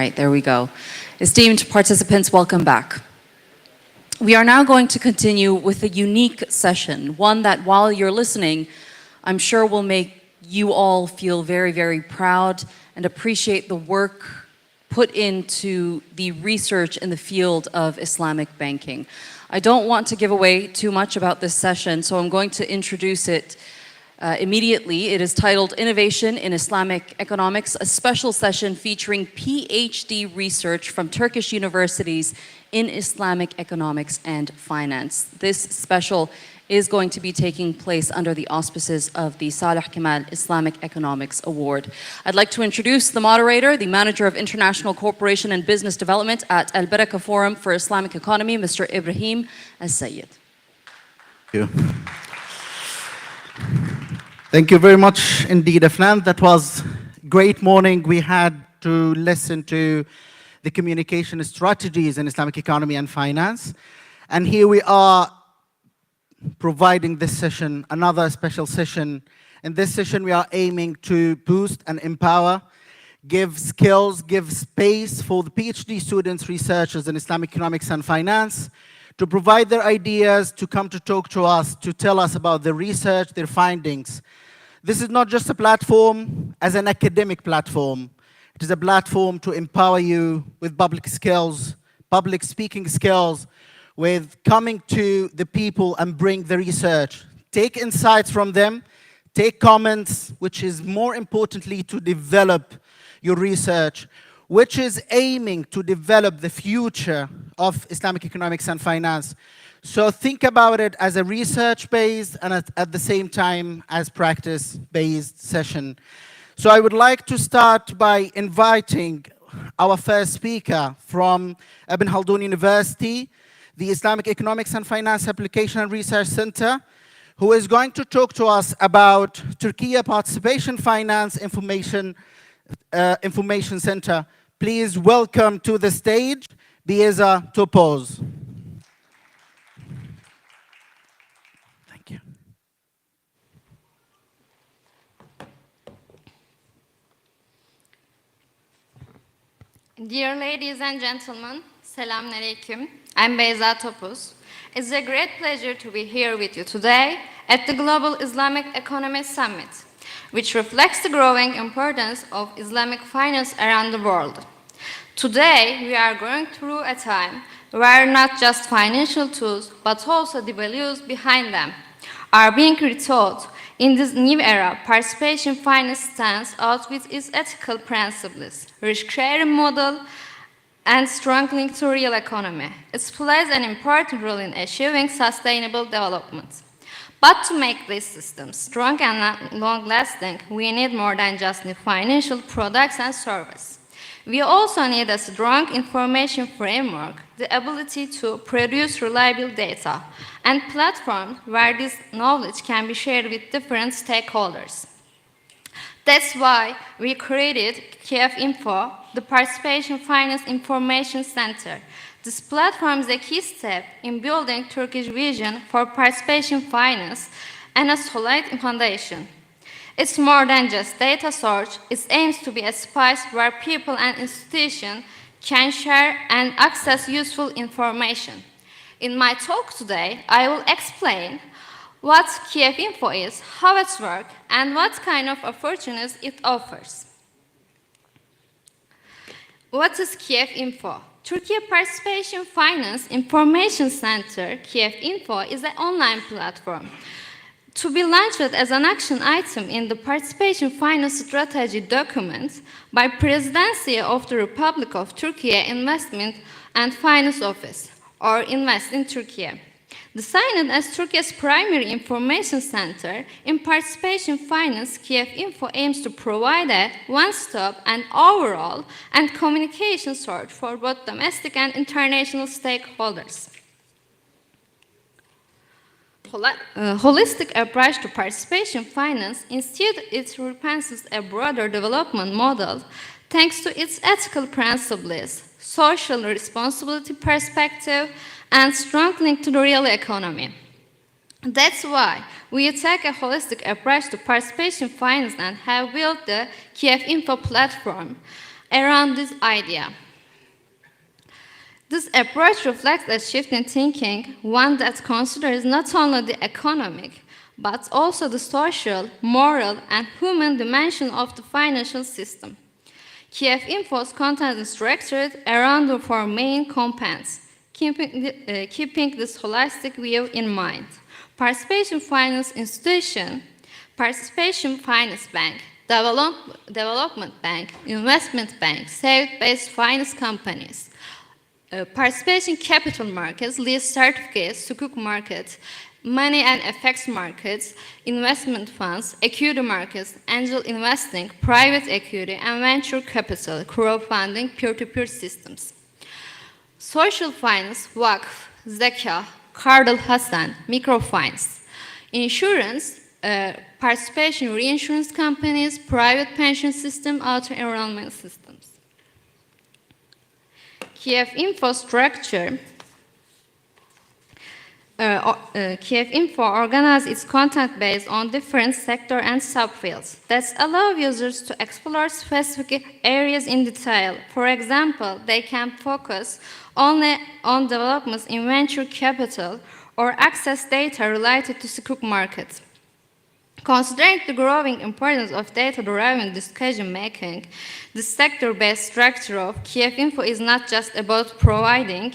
right, there we go. Esteemed participants, welcome back. We are now going to continue with a unique session, one that while you're listening, I'm sure will make you all feel very, very proud and appreciate the work put into the research in the field of Islamic banking. I don't want to give away too much about this session, so I'm going to introduce it immediately. It is titled Innovation in Islamic Economics, a special session featuring PhD research from Turkish universities in Islamic economics and finance. This special is going to be taking place under the auspices of the Salih Kemal Islamic Economics Award. I'd like to introduce the moderator, the Manager of International Cooperation and Business Development at AlBaraka Forum for Islamic Economy, Mr. Ibrahim Al-Sayyid. Thank you. Thank you very much indeed, Afnan. That was a great morning. We had to listen to the communication strategies in Islamic economy and finance. And here we are providing this session, another special session. In this session, we are aiming to boost and empower, give skills, give space for the PhD students, researchers in Islamic economics and finance, to provide their ideas, to come to talk to us, to tell us about their research, their findings. This is not just a platform as an academic platform. It is a platform to empower you with public skills, public speaking skills, with coming to the people and bring the research. Take insights from them, take comments, which is more importantly to develop your research, which is aiming to develop the future of Islamic economics and finance. So think about it as a research-based and at the same time as practice-based session. So I would like to start by inviting our first speaker from Ibn Khaldun University, the Islamic Economics and Finance Application and Research Center, who is going to talk to us about Turkey Participation Finance Information Center. Please welcome to the stage, Bieza Topoz. Thank you. Dear ladies and gentlemen, Selamun Aleyküm. I'm Bieza Topoz. It's a great pleasure to be here with you today at the Global Islamic Economy Summit, which reflects the growing importance of Islamic finance around the world. Today, we are going through a time where not just financial tools, but also the values behind them are being rethought. In this new era, participation finance stands out with its ethical principles, risk-sharing model, and strong link to real economy. It plays an important role in achieving sustainable development. But to make these systems strong and long-lasting, we need more than just the financial products and services. We also need a strong information framework, the ability to produce reliable data, and platforms where this knowledge can be shared with different stakeholders. That's why we created ICYF Info, the Participation Finance Information Center. This platform is a key step in building Turkish vision for participation finance and a solid foundation. It's more than just data source. It aims to be a space where people and institutions can share and access useful information. In my talk today, I will explain what ICYF Info is, how it works, and what kind of opportunities it offers. What is ICYF Info? Turkey Participation Finance Information Center, ICYF Info, is an online platform to be launched as an action item in the Participation Finance Strategy document by Presidency of the Republic of Turkey Investment and Finance Office, or Invest in Turkey. Designed as Turkey's primary information center in participation finance, ICYF Info aims to provide a one-stop and overall and communication source for both domestic and international stakeholders. Holistic approach to participation finance, instead it represents a broader development model thanks to its ethical principles, social responsibility perspective, and strong link to the real economy. That's why we take a holistic approach to participation finance and have built the ICYF Info platform. around this idea. This approach reflects a shift in thinking, one that considers not only the economic, but also the social, moral, and human dimension of the financial system. KF Info's content is structured around the four main components, keeping this holistic view in mind. Participation finance institution, participation finance bank, development bank, investment bank, sale-based finance companies, participation capital markets, lease certificates, sukuk markets, money and FX markets, investment funds, equity markets, angel investing, private equity, and venture capital, crowdfunding, peer-to-peer systems. Social finance, Vakf, Zeka, Khaldun Hasan, microfinance. Insurance, participation reinsurance companies, private pension system, auto-enrollment systems. KF infrastructure. KF Info organizes its content based on different sector and subfields that allow users to explore specific areas in detail. For example, they can focus only on developments in venture capital or access data related to sukuk markets. Considering the growing importance of data-driven decision-making, the sector-based structure of KF Info is not just about providing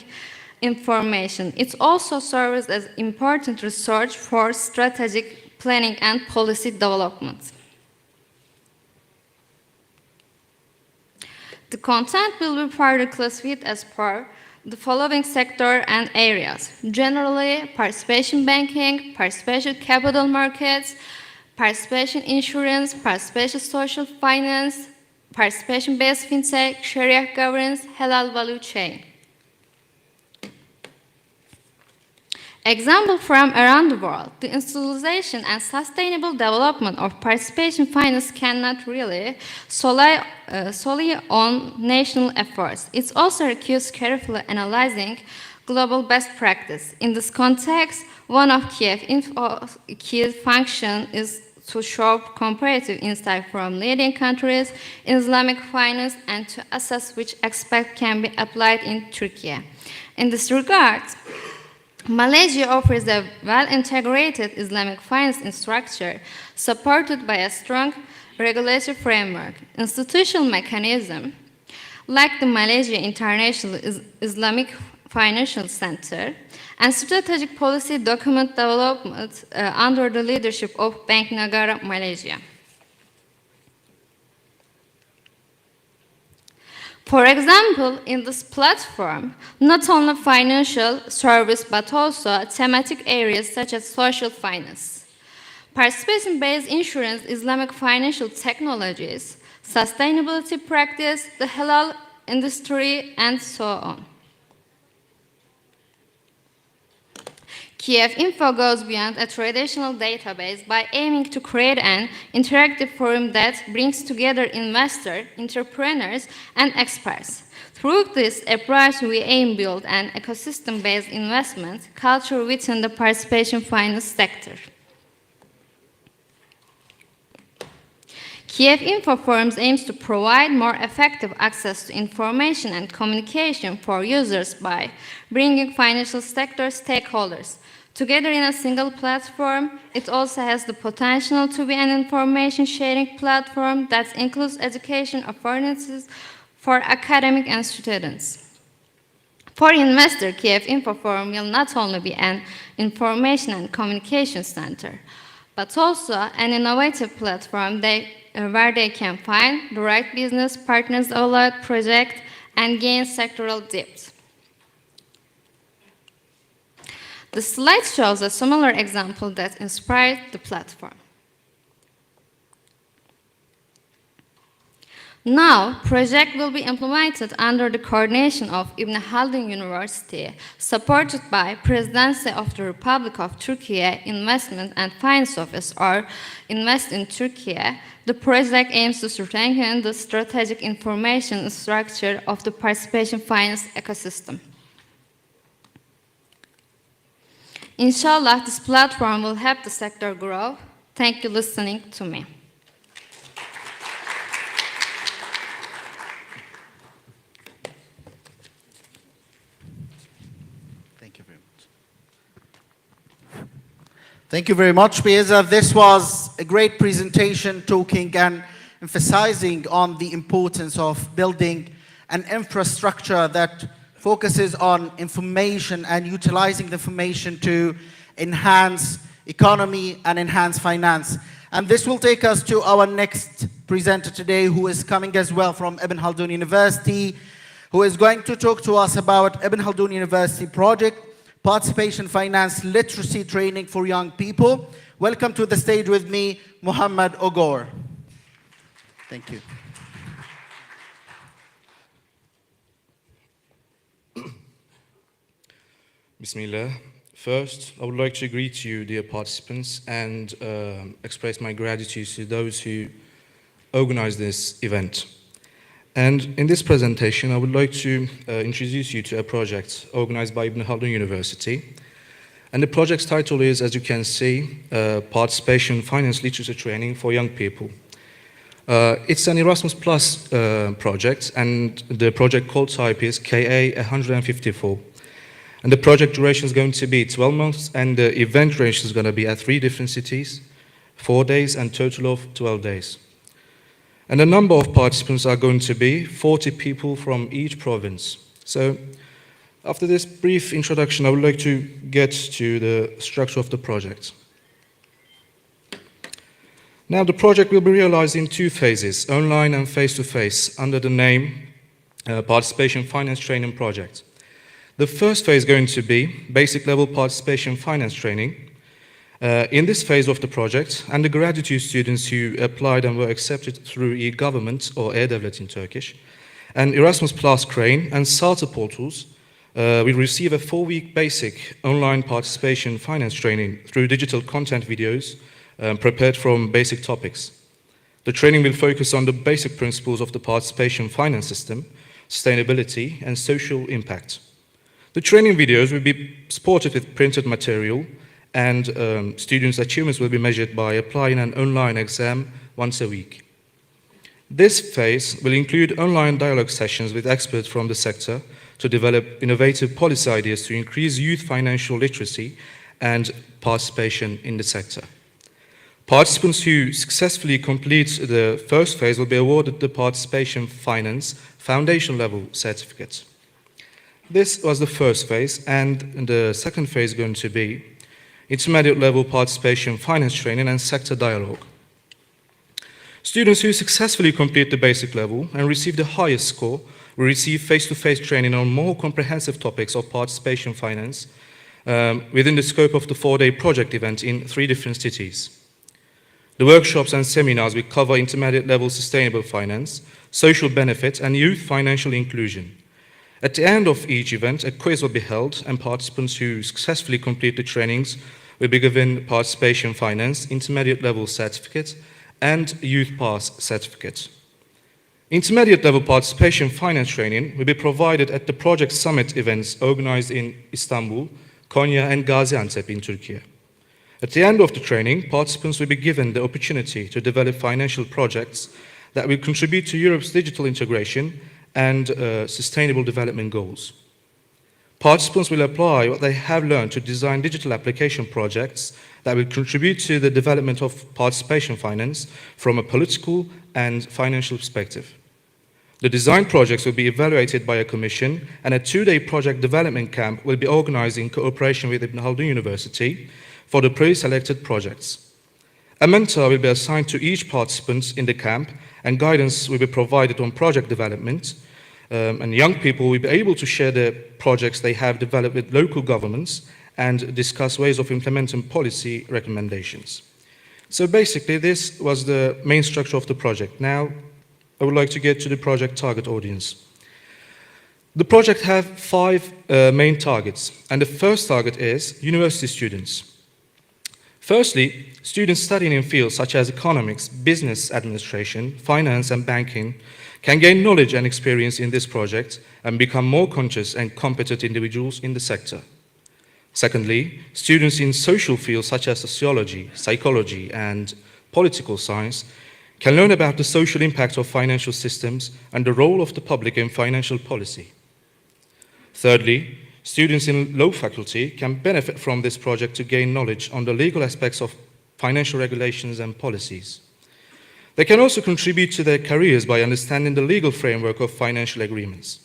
information. It also serves as important research for strategic planning and policy development. The content will be further classified as per the following sector and areas. Generally, participation banking, participation capital markets, participation insurance, participation social finance, participation-based fintech, Sharia governance, halal value chain. Example from around the world, the institutionalization and sustainable development of participation finance cannot really solely on national efforts. It also requires carefully analyzing global best practice. In this context, one of KF Info's key functions is to show comparative insight from leading countries in Islamic finance and to assess which aspect can be applied in Turkey. In this regard, Malaysia offers a well-integrated Islamic finance structure supported by a strong regulatory framework, institutional mechanism, like the Malaysia International Islamic Financial Center, and strategic policy document development under the leadership of Bank Negara Malaysia. For example, in this platform, not only financial service, but also thematic areas such as social finance, participation-based insurance, Islamic financial technologies, sustainability practice, the halal industry, and so on. KF Info goes beyond a traditional database by aiming to create an interactive forum that brings together investors, entrepreneurs, and experts. Through this approach, we aim to build an ecosystem-based investment culture within the participation finance sector. KF Info Forums aims to provide more effective access to information and communication for users by bringing financial sector stakeholders together in a single platform. It also has the potential to be an information sharing platform that includes education opportunities for academic and students. For investors, KF Info Forum will not only be an information and communication center, but also an innovative platform where they can find the right business partners, develop project, and gain sectoral depth. The slide shows a similar example that inspired the platform. Now, project will be implemented under the coordination of Ibn Khaldun University, supported by Presidency of the Republic of Turkey Investment and Finance Office, or Invest in Turkey. The project aims to strengthen the strategic information structure of the participation finance ecosystem. Inshallah, this platform will help the sector grow. Thank you for listening to me. Thank you very much, Beza. This was a great presentation talking and emphasizing on the importance of building an infrastructure that focuses on information and utilizing the information to enhance economy and enhance finance. And this will take us to our next presenter today, who is coming as well from Ibn Khaldun University, who is going to talk to us about Ibn Khaldun University project, Participation Finance Literacy Training for Young People. Welcome to the stage with me, Muhammad Ogor. Thank you. Bismillah. First, I would like to greet you, dear participants, and express my gratitude to those who organized this event. And in this presentation, I would like to introduce you to a project organized by Ibn Khaldun University. And the project's title is, as you can see, Participation Finance Literacy Training for Young People. It's an Erasmus Plus project, and the project code type is KA 154. And the project duration is going to be 12 months, and the event duration is going to be at 3 different cities, 4 days, and total of 12 days. And the number of participants are going to be 40 people from each province. So after this brief introduction, I would like to get to the structure of the project. Now, the project will be realized in 2 phases, online and face-to-face, under the name Participation Finance Training Project. The first phase is going to be basic level participation finance training. In this phase of the project, undergraduate students who applied and were accepted through e-government or e-devlet in Turkish, and Erasmus Plus Crane and SALTA portals will receive a 4-week basic online participation finance training through digital content videos prepared from basic topics. The training will focus on the basic principles of the participation finance system, sustainability, and social impact. The training videos will be supported with printed material, and students' achievements will be measured by applying an online exam once a week. This phase will include online dialogue sessions with experts from the sector to develop innovative policy ideas to increase youth financial literacy and participation in the sector. Participants who successfully complete the first phase will be awarded the Participation Finance Foundation Level Certificate. This was the first phase, and the second phase is going to be intermediate level participation finance training and sector dialogue. Students who successfully complete the basic level and receive the highest score will receive face-to-face training on more comprehensive topics of participation finance within the scope of the 4-day project event in 3 different cities. The workshops and seminars will cover intermediate level sustainable finance, social benefit, and youth financial inclusion. At the end of each event, a quiz will be held, and participants who successfully complete the trainings will be given Participation Finance Intermediate Level Certificate and Youth Pass Certificate. Intermediate level participation finance training will be provided at the Project Summit events organized in Istanbul, Konya, and Gaziantep in Turkey. At the end of the training, participants will be given the opportunity to develop financial projects that will contribute to Europe's digital integration and sustainable development goals. Participants will apply what they have learned to design digital application projects that will contribute to the development of participation finance from a political and financial perspective. The design projects will be evaluated by a commission, and a 2-day project development camp will be organized in cooperation with Ibn Khaldun University for the pre-selected projects. A mentor will be assigned to each participant in the camp, and guidance will be provided on project development, and young people will be able to share the projects they have developed with local governments and discuss ways of implementing policy recommendations. So basically, this was the main structure of the project. Now, I would like to get to the project target audience. The project has 5 main targets, and the first target is university students. Firstly, students studying in fields such as economics, business administration, finance, and banking can gain knowledge and experience in this project and become more conscious and competent individuals in the sector. Secondly, students in social fields such as sociology, psychology, and political science can learn about the social impact of financial systems and the role of the public in financial policy. Thirdly, students in law faculty can benefit from this project to gain knowledge on the legal aspects of financial regulations and policies. They can also contribute to their careers by understanding the legal framework of financial agreements.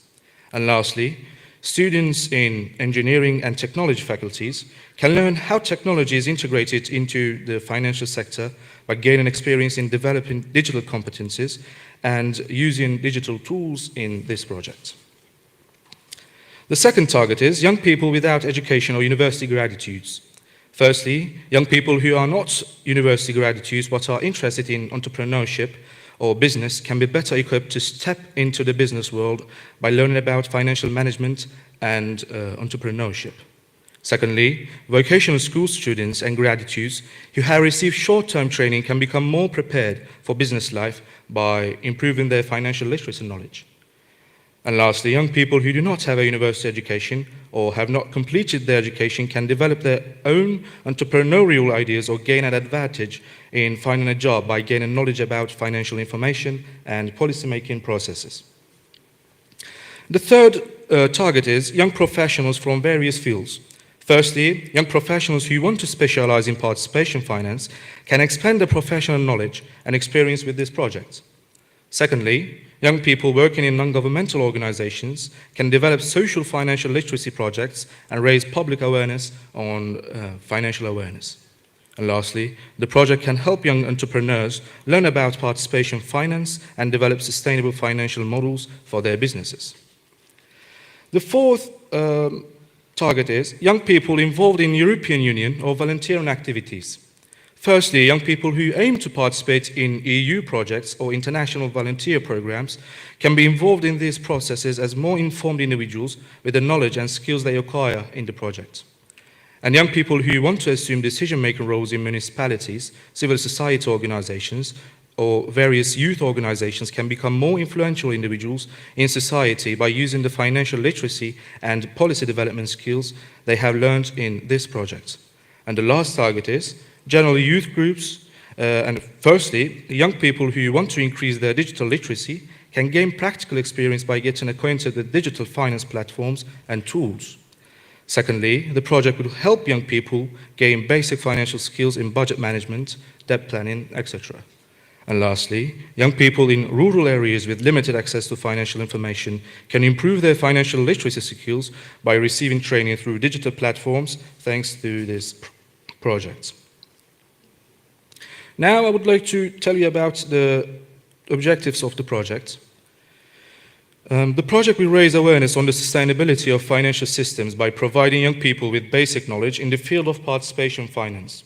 And lastly, students in engineering and technology faculties can learn how technology is integrated into the financial sector by gaining experience in developing digital competencies and using digital tools in this project. The second target is young people without education or university graduates. Firstly, young people who are not university graduates but are interested in entrepreneurship or business can be better equipped to step into the business world by learning about financial management and entrepreneurship. Secondly, vocational school students and graduates who have received short-term training can become more prepared for business life by improving their financial literacy knowledge. And lastly, young people who do not have a university education or have not completed their education can develop their own entrepreneurial ideas or gain an advantage in finding a job by gaining knowledge about financial information and policy-making processes. The third target is young professionals from various fields. Firstly, young professionals who want to specialize in participation finance can expand their professional knowledge and experience with this project. Secondly, young people working in non-governmental organizations can develop social financial literacy projects and raise public awareness on financial awareness. And lastly, the project can help young entrepreneurs learn about participation finance and develop sustainable financial models for their businesses. The fourth target is young people involved in European Union or volunteering activities. Firstly, young people who aim to participate in EU projects or international volunteer programs can be involved in these processes as more informed individuals with the knowledge and skills they acquire in the project. And young people who want to assume decision-making roles in municipalities, civil society organizations, or various youth organizations can become more influential individuals in society by using the financial literacy and policy development skills they have learned in this project. And the last target is general youth groups, and firstly, young people who want to increase their digital literacy can gain practical experience by getting acquainted with digital finance platforms and tools. Secondly, the project will help young people gain basic financial skills in budget management, debt planning, etc. And lastly, young people in rural areas with limited access to financial information can improve their financial literacy skills by receiving training through digital platforms thanks to this project. Now I would like to tell you about the objectives of the project. The project will raise awareness on the sustainability of financial systems by providing young people with basic knowledge in the field of participation finance.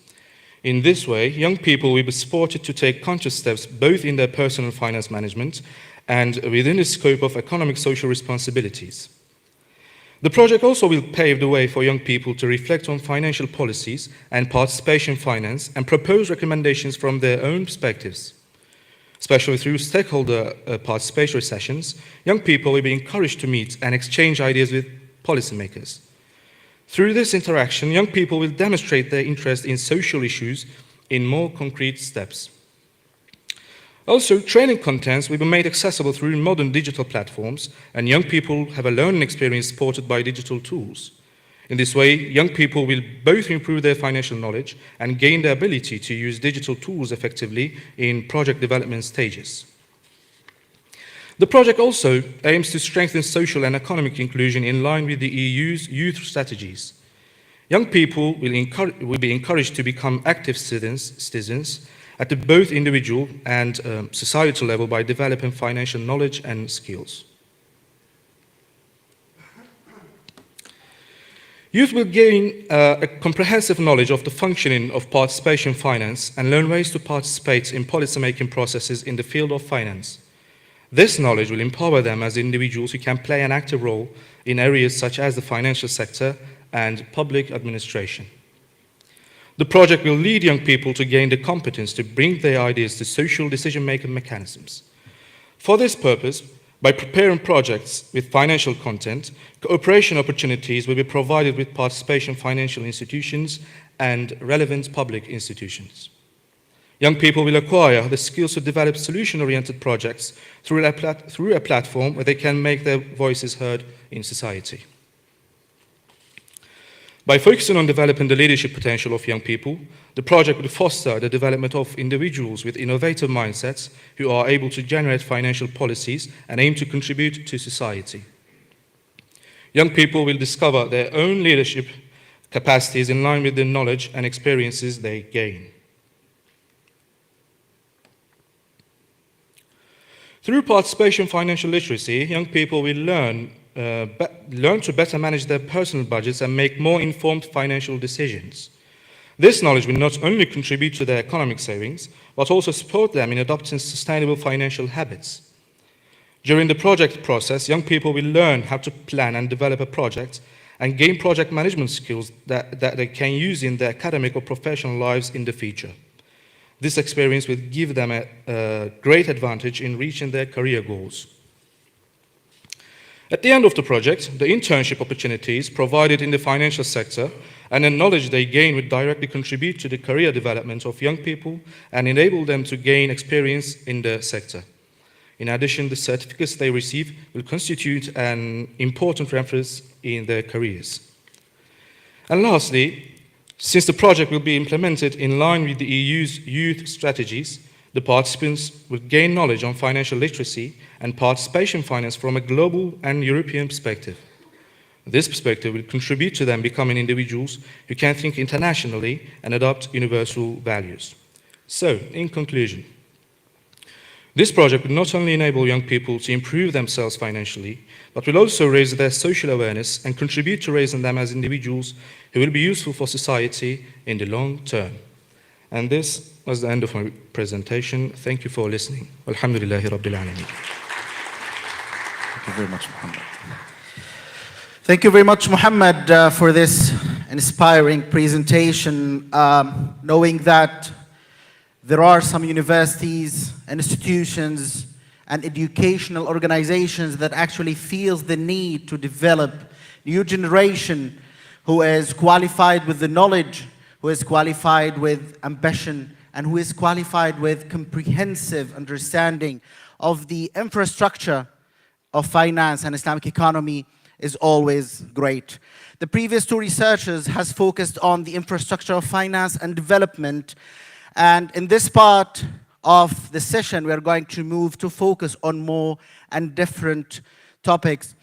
In this way, young people will be supported to take conscious steps both in their personal finance management and within the scope of economic social responsibilities. The project also will pave the way for young people to reflect on financial policies and participation finance and propose recommendations from their own perspectives. Especially through stakeholder participatory sessions, young people will be encouraged to meet and exchange ideas with policymakers. Through this interaction, young people will demonstrate their interest in social issues in more concrete steps. Also, training contents will be made accessible through modern digital platforms, and young people have a learning experience supported by digital tools. In this way, young people will both improve their financial knowledge and gain the ability to use digital tools effectively in project development stages. The project also aims to strengthen social and economic inclusion in line with the EU's youth strategies. Young people will be encouraged to become active citizens at the both individual and societal level by developing financial knowledge and skills. Youth will gain a comprehensive knowledge of the functioning of participation finance and learn ways to participate in policy-making processes in the field of finance. This knowledge will empower them as individuals who can play an active role in areas such as the financial sector and public administration. The project will lead young people to gain the competence to bring their ideas to social decision-making mechanisms. For this purpose, by preparing projects with financial content, cooperation opportunities will be provided with participation financial institutions and relevant public institutions. Young people will acquire the skills to develop solution-oriented projects through a platform where they can make their voices heard in society. By focusing on developing the leadership potential of young people, the project will foster the development of individuals with innovative mindsets who are able to generate financial policies and aim to contribute to society. Young people will discover their own leadership capacities in line with the knowledge and experiences they gain. Through participation in financial literacy, young people will learn to better manage their personal budgets and make more informed financial decisions. This knowledge will not only contribute to their economic savings, but also support them in adopting sustainable financial habits. During the project process, young people will learn how to plan and develop a project and gain project management skills that they can use in their academic or professional lives in the future. This experience will give them a great advantage in reaching their career goals. At the end of the project, the internship opportunities provided in the financial sector and the knowledge they gain will directly contribute to the career development of young people and enable them to gain experience in the sector. In addition, the certificates they receive will constitute an important reference in their careers. And lastly, since the project will be implemented in line with the EU's youth strategies, the participants will gain knowledge on financial literacy and participation finance from a global and European perspective. This perspective will contribute to them becoming individuals who can think internationally and adopt universal values. So, in conclusion, this project will not only enable young people to improve themselves financially, but will also raise their social awareness and contribute to raising them as individuals who will be useful for society in the long term. And this was the end of my presentation. Thank you for listening. Alhamdulillahi Rabbil Alameen. Thank you very much, Muhammad. Thank you very much, Muhammad, for this inspiring presentation. Knowing that there are some universities, institutions, and educational organizations that actually feels the need to develop new generation who is qualified with the knowledge, who is qualified with ambition, and who is qualified with comprehensive understanding of the infrastructure of finance and Islamic economy is always great. The previous two researchers has focused on the infrastructure of finance and development, and in this part of the session, we are going to move to focus on more and different topics.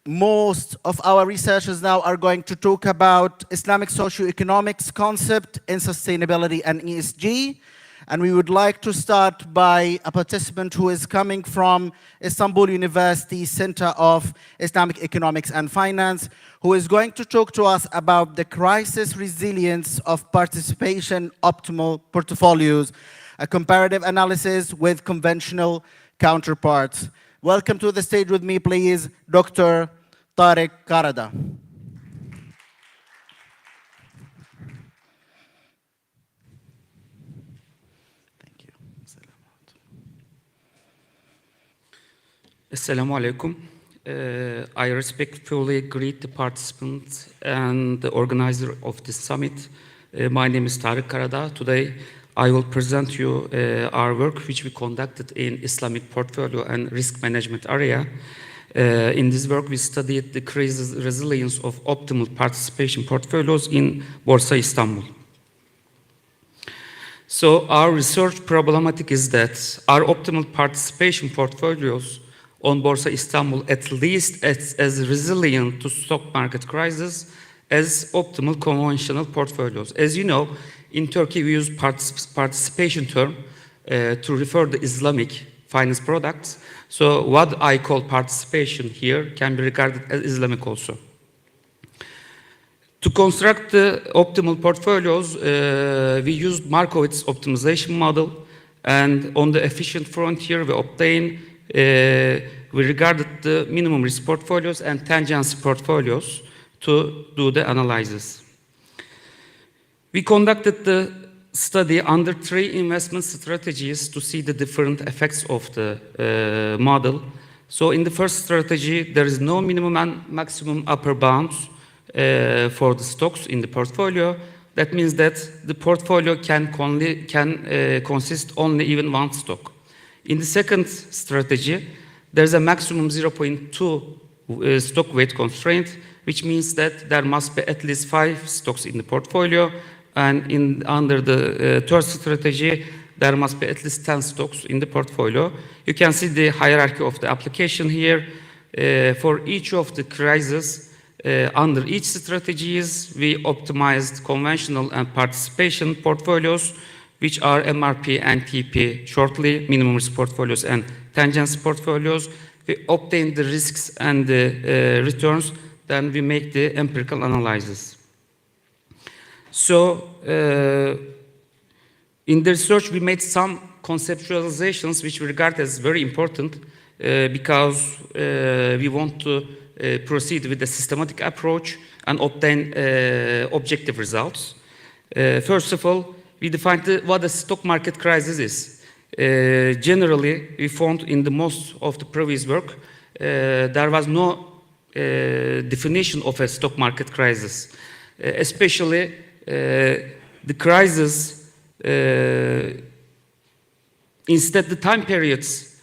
Most of our researchers now are going to talk about Islamic socioeconomics concept in sustainability and ESG. And we would like to start by a participant who is coming from Istanbul University Center of Islamic Economics and Finance, who is going to talk to us about the crisis resilience of participation optimal portfolios, a comparative analysis with conventional counterparts. Welcome to the stage with me, please, Dr. Tariq Karada. Thank you. Assalamu alaikum. I respectfully greet the participants and the organizer of this summit. My name is Tariq Karada. Today, I will present you our work which we conducted in Islamic portfolio and risk management area. In this work, we studied the crisis resilience of optimal participation portfolios in Borsa Istanbul. So our research problematic is that our optimal participation portfolios on Borsa Istanbul at least as resilient to stock market crisis as optimal conventional portfolios. As you know, in Turkey, we use participation term to refer to Islamic finance products. So what I call participation here can be regarded as Islamic also. To construct the optimal portfolios, we used Markowitz optimization model, and on the efficient frontier, we regarded the minimum risk portfolios and tangency portfolios to do the analysis. We conducted the study under 3 investment strategies to see the different effects of the model. So in the first strategy, there is no minimum and maximum upper bounds for the stocks in the portfolio. That means that the portfolio can consist only even one stock. In the second strategy, there's a maximum 0.2 stock weight constraint, which means that there must be at least 5 stocks in the portfolio, and under the third strategy, there must be at least 10 stocks in the portfolio. You can see the hierarchy of the application here. For each of the crises, under each strategies, we optimized conventional and participation portfolios, which are MRP and TP shortly, minimum risk portfolios and tangents portfolios. We obtain the risks and the returns, then we make the empirical analysis. So, in the research, we made some conceptualizations which we regard as very important because we want to proceed with a systematic approach and obtain objective results. First of all, we defined what a stock market crisis is. Generally, we found in the most of the previous work, there was no definition of a stock market crisis, especially the crisis. Instead, the time periods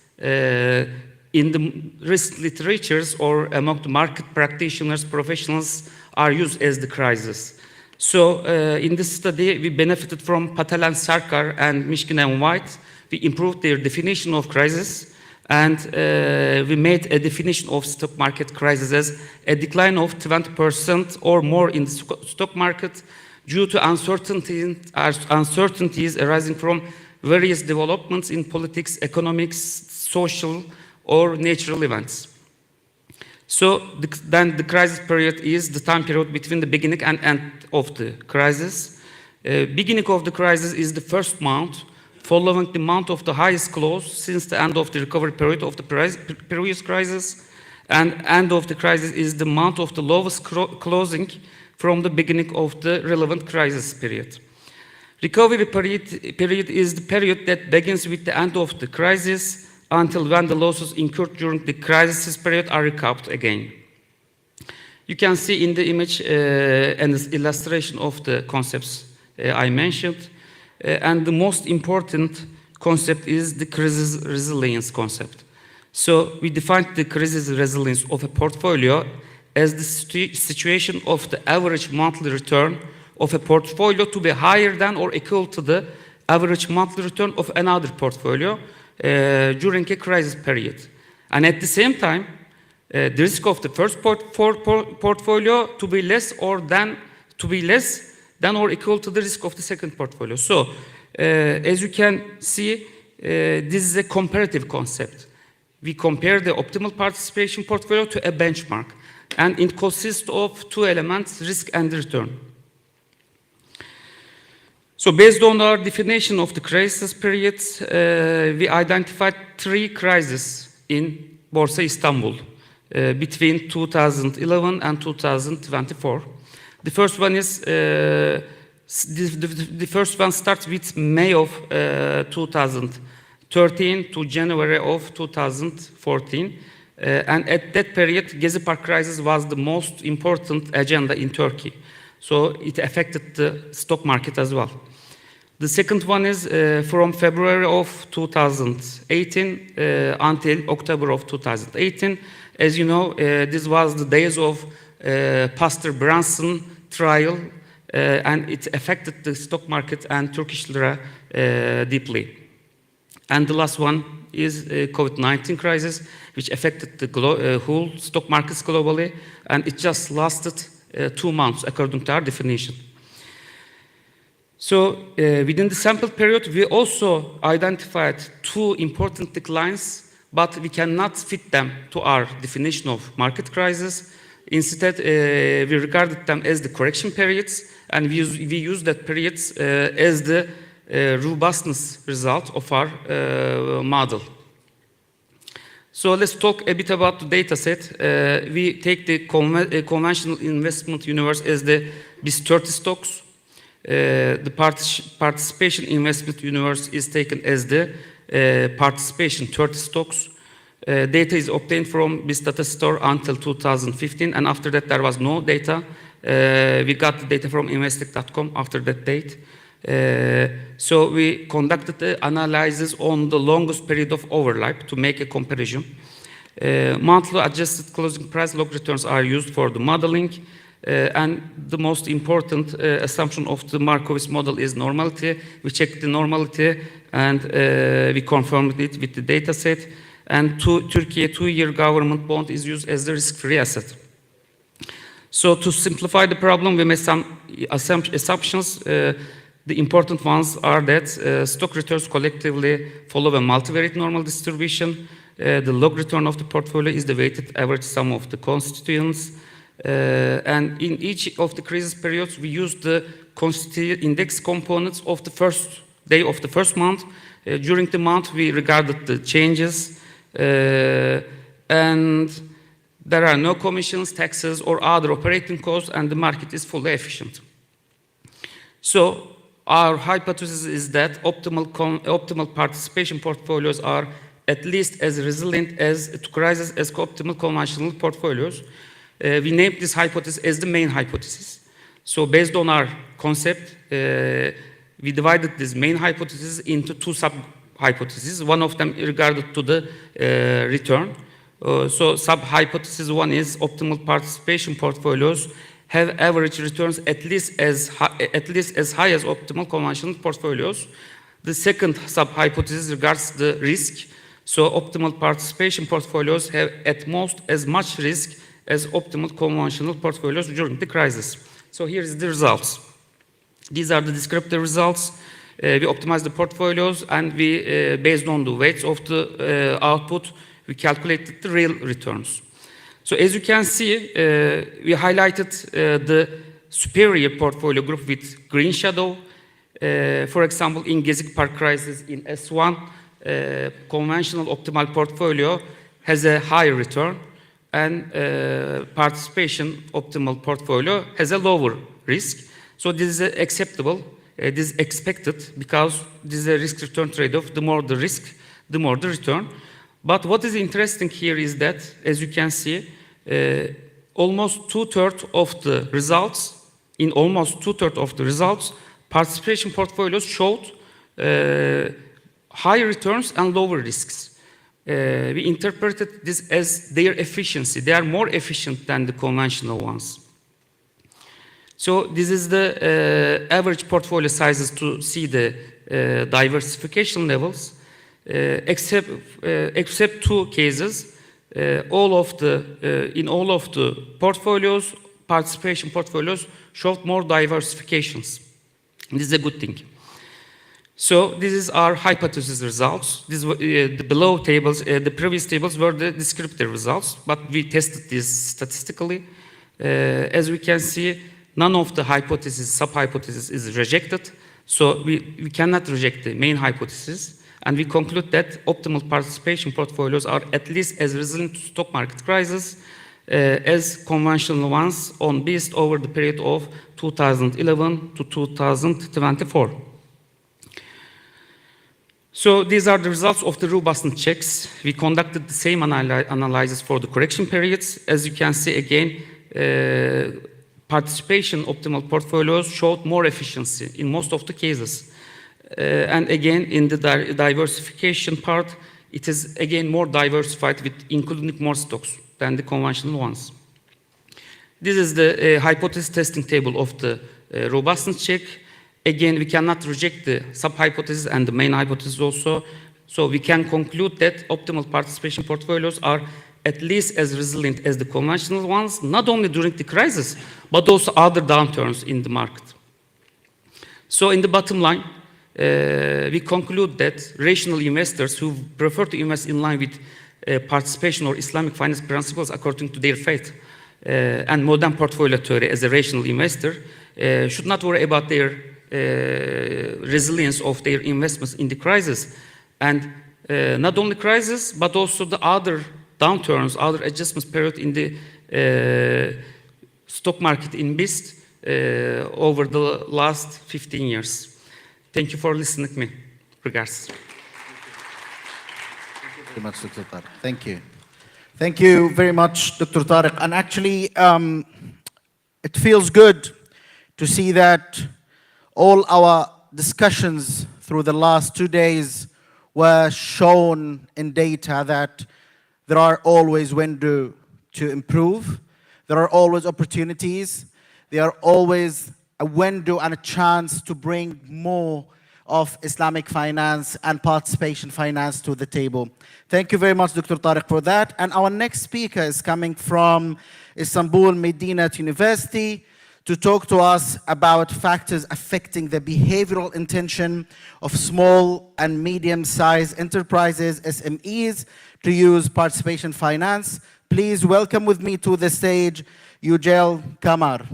in the risk literatures or among the market practitioners, professionals are used as the crisis. So in this study, we benefited from Patel and Sarkar and Mishkin and White. We improved their definition of crisis, and we made a definition of stock market crisis as a decline of 20% or more in the stock market due to uncertainties arising from various developments in politics, economics, social, or natural events. So then the crisis period is the time period between the beginning and end of the crisis. Beginning of the crisis is the first month, following the month of the highest close since the end of the recovery period of the previous crisis, and end of the crisis is the month of the lowest closing from the beginning of the relevant crisis period. Recovery period is the period that begins with the end of the crisis until when the losses incurred during the crisis period are recovered again. You can see in the image an illustration of the concepts I mentioned. And the most important concept is the crisis resilience concept. So we defined the crisis resilience of a portfolio as the situation of the average monthly return of a portfolio to be higher than or equal to the average monthly return of another portfolio during a crisis period. And at the same time, the risk of the first portfolio to be less than or equal to the risk of the second portfolio. So, as you can see, this is a comparative concept. We compare the optimal participation portfolio to a benchmark, and it consists of two elements, risk and return. So based on our definition of the crisis periods, we identified 3 crises in Borsa Istanbul between 2011 and 2024. The first one is the first one starts with May of 2013 to January of 2014, and at that period, Gezi Park crisis was the most important agenda in Turkey. So it affected the stock market as well. The second one is from February of 2018 until October of 2018. As you know, this was the days of Pastor Brunson trial, and it affected the stock market and Turkish lira deeply. And the last one is COVID-19 crisis, which affected the whole stock markets globally, and it just lasted 2 months, according to our definition. So within the sample period, we also identified 2 important declines, but we cannot fit them to our definition of market crisis. Instead, we regarded them as the correction periods, and we use that periods as the robustness result of our model. So let's talk a bit about the data set. We take the conventional investment universe as these 30 stocks. The participation investment universe is taken as the participation 30 stocks. Data is obtained from this data store until 2015, and after that there was no data. We got the data from investic.com after that date. So we conducted the analysis on the longest period of overlap to make a comparison. Monthly adjusted closing price log returns are used for the modeling. And the most important assumption of the Markowitz model is normality. We check the normality and we confirmed it with the data set. And Turkey 2-year government bond is used as the risk-free asset. So to simplify the problem, we made some assumptions. The important ones are that stock returns collectively follow a multivariate normal distribution. The log return of the portfolio is the weighted average sum of the constituents. And in each of the crisis periods, we use the constituent index components of the first day of the first month. During the month, we regarded the changes. And there are no commissions, taxes, or other operating costs, and the market is fully efficient. So our hypothesis is that optimal participation portfolios are at least as resilient to crisis as optimal conventional portfolios. We named this hypothesis as the main hypothesis. So based on our concept, we divided this main hypothesis into two sub-hypotheses. One of them regarded to the return. So sub-hypothesis one is optimal participation portfolios have average returns at least as high as optimal conventional portfolios. The second sub-hypothesis regards the risk. So optimal participation portfolios have at most as much risk as optimal conventional portfolios during the crisis. So here is the results. These are the descriptive results. We optimized the portfolios and we, based on the weights of the output, we calculated the real returns. So as you can see, we highlighted the superior portfolio group with green shadow. For example, in Gezi Park crisis in S1, conventional optimal portfolio has a higher return, and participation optimal portfolio has a lower risk. So this is acceptable, this is expected, because this is a risk-return trade-off. The more the risk, the more the return. But what is interesting here is that, as you can see, almost two-thirds of the results, participation portfolios showed higher returns and lower risks. We interpreted this as their efficiency. They are more efficient than the conventional ones. So this is the average portfolio sizes to see the diversification levels. Except two cases, in all of the portfolios, participation portfolios showed more diversifications. This is a good thing. So this is our hypothesis results. The below tables, the previous tables were the descriptive results, but we tested this statistically. As we can see, none of the hypotheses, sub-hypothesis is rejected. So we cannot reject the main hypothesis. And we conclude that optimal participation portfolios are at least as resilient to stock market crisis as conventional ones on BIST over the period of 2011 to 2024. So these are the results of the robustness checks. We conducted the same analysis for the correction periods. As you can see again, participation optimal portfolios showed more efficiency in most of the cases. And again, in the diversification part, it is again more diversified with including more stocks than the conventional ones. This is the hypothesis testing table of the robustness check. Again, we cannot reject the sub-hypothesis and the main hypothesis also. So we can conclude that optimal participation portfolios are at least as resilient as the conventional ones, not only during the crisis, but also other downturns in the market. So in the bottom line, we conclude that rational investors who prefer to invest in line with participation or Islamic finance principles according to their faith and modern portfolio theory as a rational investor should not worry about their resilience of their investments in the crisis. And not only crisis, but also the other downturns, other adjustments period in the stock market in BIST over the last 15 years. Thank you for listening to me. Regards. Thank you very much, Dr. Tariq. Thank you. Thank you very much, Dr. Tariq. And actually, it feels good to see that all our discussions through the last 2 days were shown in data that there are always windows to improve. There are always opportunities. There are always a window and a chance to bring more of Islamic finance and participation finance to the table. Thank you very much, Dr. Tariq, for that. And our next speaker is coming from Istanbul Medinat University to talk to us about factors affecting the behavioral intention of small and medium-sized enterprises, SMEs, to use participation finance. Please welcome with me to the stage, Yücel Kamar.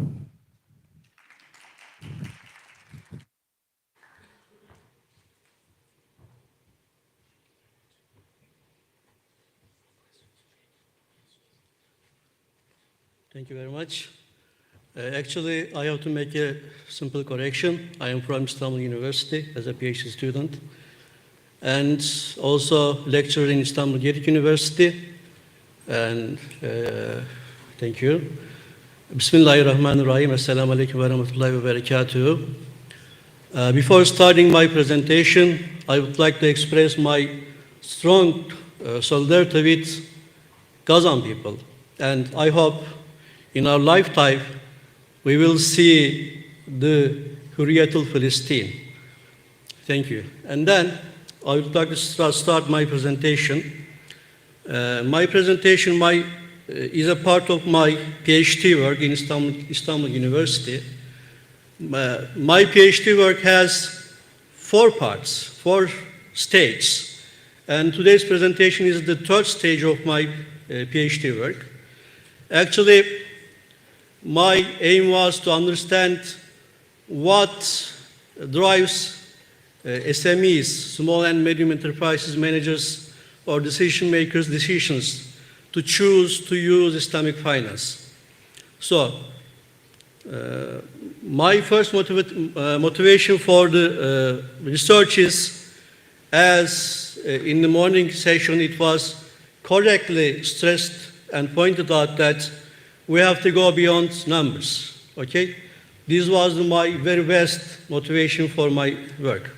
Thank you very much. Actually, I have to make a simple correction. I am from Istanbul University as a PhD student and also lecturer in Istanbul University. And thank you. Bismillahirrahmanirrahim. Assalamu alaikum wa rahmatullahi wa barakatuh. Before starting my presentation, I would like to express my strong solidarity with Gazan people. And I hope in our lifetime, we will see the Hurriyatul Palestine. Thank you. And then I would like to start my presentation. My presentation is a part of my PhD work in Istanbul University. My PhD work has 4 parts, 4 stages. And today's presentation is the 3rd stage of my PhD work. Actually, my aim was to understand what drives SMEs, small and medium enterprises managers or decision makers' decisions to choose to use Islamic finance. So, my first motivation for the research is, as in the morning session it was correctly stressed and pointed out, that we have to go beyond numbers, okay? This was my very best motivation for my work.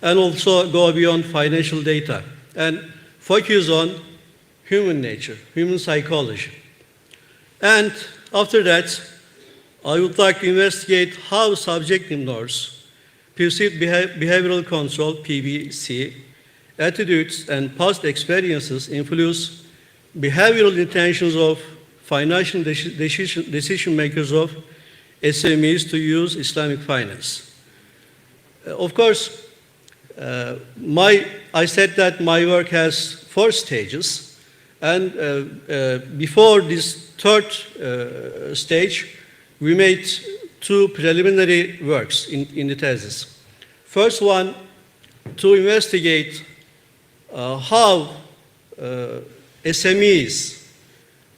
And also go beyond financial data and focus on human nature, human psychology. And after that, I would like to investigate how subjective norms, perceived behavioral control, PBC, attitudes and past experiences influence behavioral intentions of financial decision makers of SMEs to use Islamic finance. Of course, I said that my work has 4 stages, and before this 3rd stage, we made 2 preliminary works in the thesis. First one, to investigate how SMEs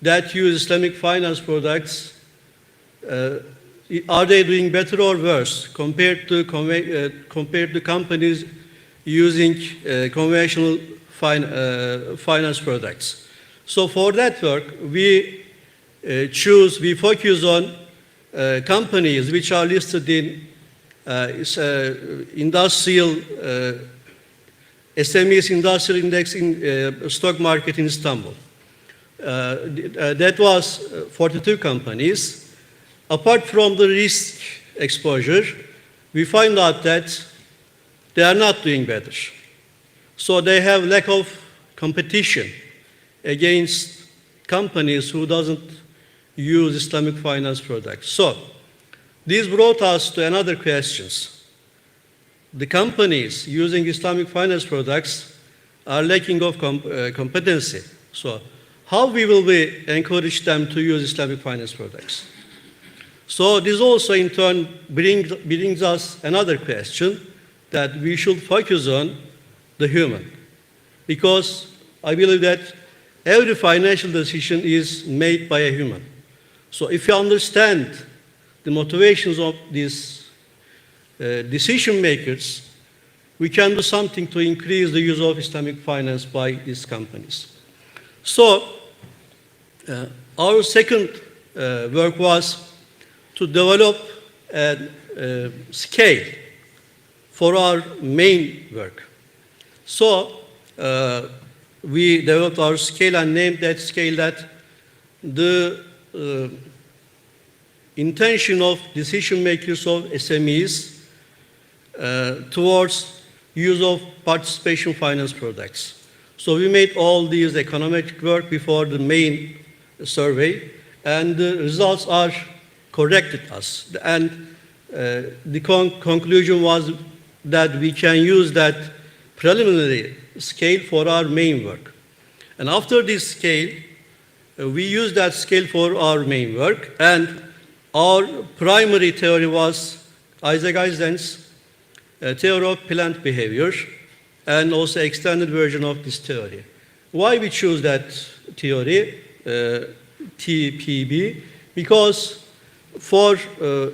that use Islamic finance products, are they doing better or worse compared to companies using conventional finance products? So for that work, we focus on companies which are listed in industrial SMEs industrial index in stock market in Istanbul. That was 42 companies. Apart from the risk exposure, we find out that they are not doing better. So they have lack of competition against companies who doesn't use Islamic finance products. So this brought us to another questions. The companies using Islamic finance products are lacking of competency. So how we will encourage them to use Islamic finance products? So this also in turn brings us another question, that we should focus on the human. Because I believe that every financial decision is made by a human. So if you understand the motivations of these decision makers, we can do something to increase the use of Islamic finance by these companies. So our second work was to develop a scale for our main work. So we developed our scale and named that scale that the intention of decision makers of SMEs towards use of participation finance products. So we made all these econometric work before the main survey, and the results are corrected us. And the conclusion was that we can use that preliminary scale for our main work. And after this scale, we used that scale for our main work, and our primary theory was Isaac Eisen's theory of planned behavior, and also extended version of this theory. Why we choose that theory, TPB? Because for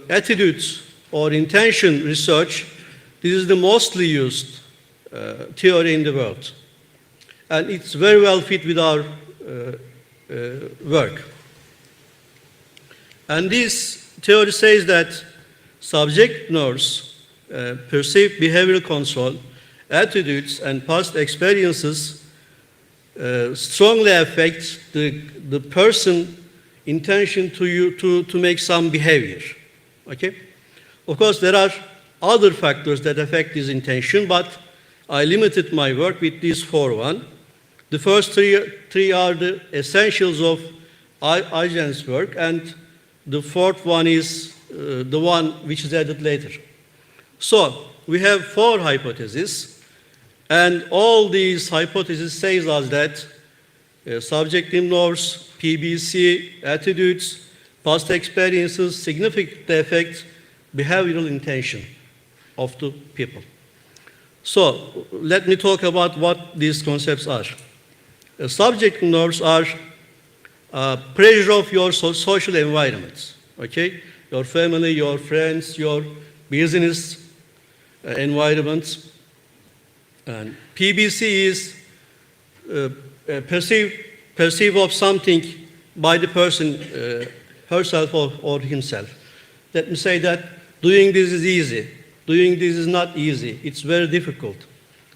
attitudes or intention research, this is the mostly used theory in the world. And it's very well fit with our work. And this theory says that subject nerves perceive behavioral control, attitudes, and past experiences strongly affect the person intention to make some behavior. Okay? Of course, there are other factors that affect this intention, but I limited my work with these four. The first three are the essentials of Eisen's work, and the fourth one is the one which is added later. So we have four hypotheses, and all these hypotheses says us that subjective nerves, PBC, attitudes, past experiences significantly affect behavioral intention of the people. So let me talk about what these concepts are. Subjective nerves are pressure of your social environment, okay? Your family, your friends, your business environment. And PBC is perceive of something by the person herself or himself. Let me say that doing this is easy. Doing this is not easy. It's very difficult.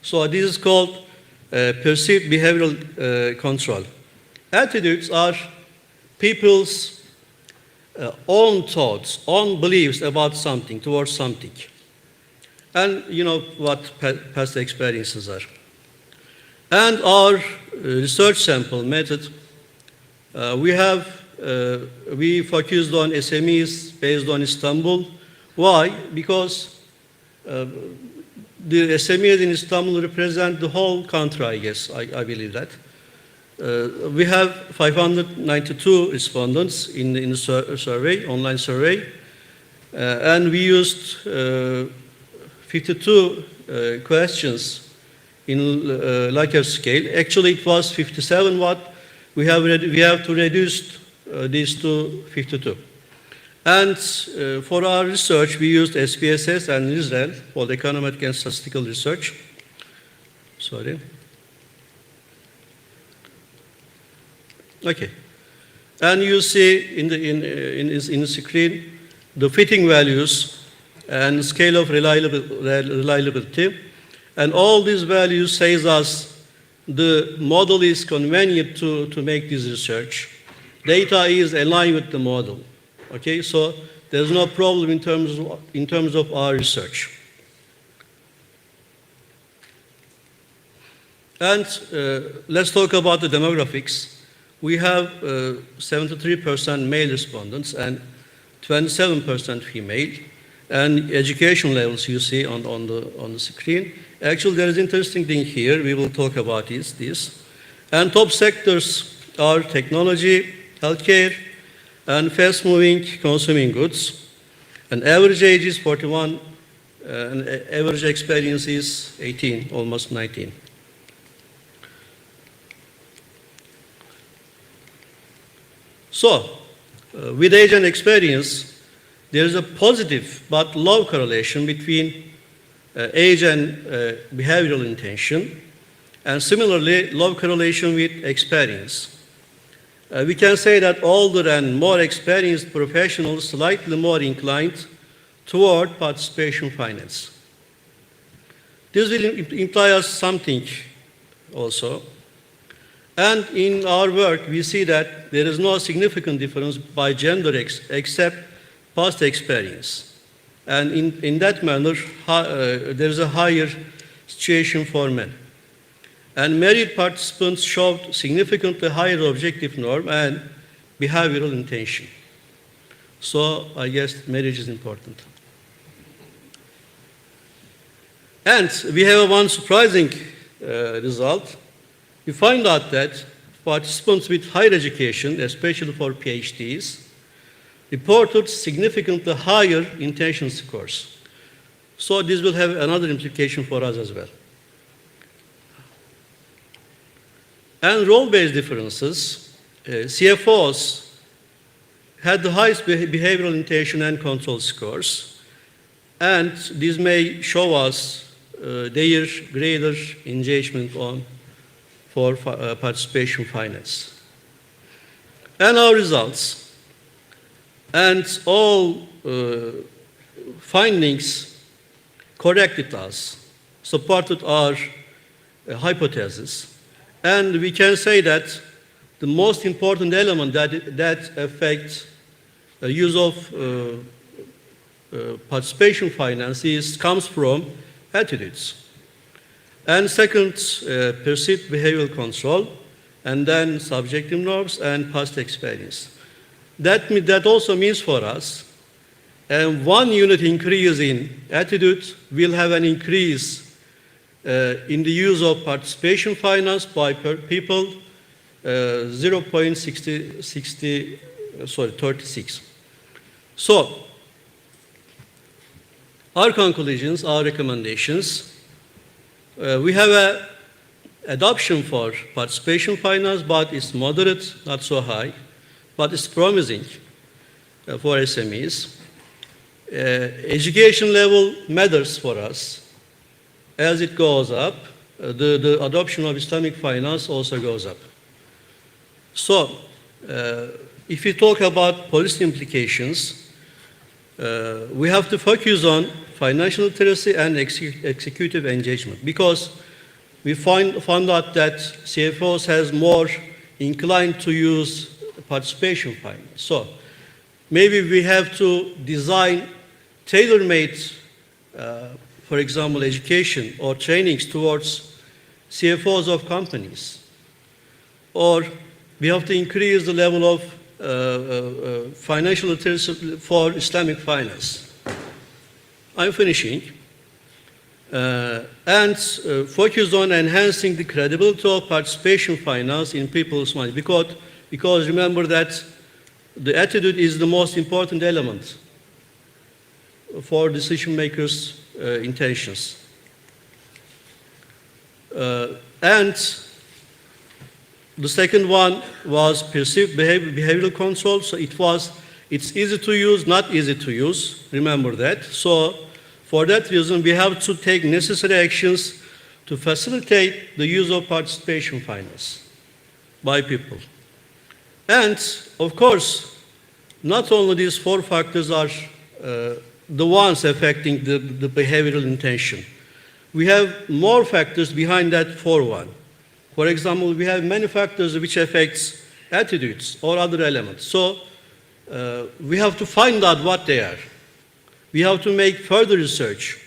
So this is called perceived behavioral control. Attitudes are people's own thoughts, own beliefs about something, towards something. And you know what past experiences are. And our research sample method, we focused on SMEs based on Istanbul. Why? Because the SMEs in Istanbul represent the whole country, I guess, I believe that. We have 592 respondents in the survey, online survey, and we used 52 questions in Likert scale. Actually, it was 57, but we have to reduce these to 52. And for our research, we used SPSS and Israel for the economic and statistical research. Sorry. Okay. And you see in the screen the fitting values and scale of reliability. And all these values says us the model is convenient to make this research. Data is aligned with the model. Okay, so there's no problem in terms of our research. And let's talk about the demographics. We have 73% male respondents and 27% female. And education levels you see on the screen. Actually, there is an interesting thing here. We will talk about this. And top sectors are technology, healthcare, and fast-moving consuming goods. And average age is 41, and average experience is 18, almost 19. So, with age and experience, there is a positive but low correlation between age and behavioral intention, and similarly, low correlation with experience. We can say that older and more experienced professionals slightly more inclined toward participation finance. This will imply us something also. And in our work, we see that there is no significant difference by gender except past experience. And in that manner, there is a higher situation for men. And married participants showed significantly higher objective norm and behavioral intention. So I guess marriage is important. And we have one surprising result. We find out that participants with higher education, especially for PhDs, reported significantly higher intention scores. So this will have another implication for us as well. And role-based differences, CFOs had the highest behavioral intention and control scores, and this may show us their greater engagement for participation finance. And our results and all findings corrected us, supported our hypothesis, and we can say that the most important element that affects the use of participation finance comes from attitudes. And second, perceived behavioral control, and then subjective norms and past experience. That also means for us, 1 unit increase in attitude will have an increase in the use of participation finance by people 36. So, our conclusions, our recommendations, we have an adoption for participation finance, but it's moderate, not so high, but it's promising for SMEs. Education level matters for us. As it goes up, the adoption of Islamic finance also goes up. So, if we talk about policy implications, we have to focus on financial literacy and executive engagement, because we found out that CFOs has more inclined to use participation finance. So maybe we have to design tailor-made, for example, education or trainings towards CFOs of companies. Or we have to increase the level of financial literacy for Islamic finance. I'm finishing. And focus on enhancing the credibility of participation finance in people's minds. Because remember that the attitude is the most important element for decision makers' intentions. And the second one was perceived behavioral control. So it's easy to use, not easy to use. Remember that. So for that reason, we have to take necessary actions to facilitate the use of participation finance by people. And of course, not only these 4 factors are the ones affecting the behavioral intention. We have more factors behind that 4-1. For example, we have many factors which affects attitudes or other elements. So we have to find out what they are. We have to make further research.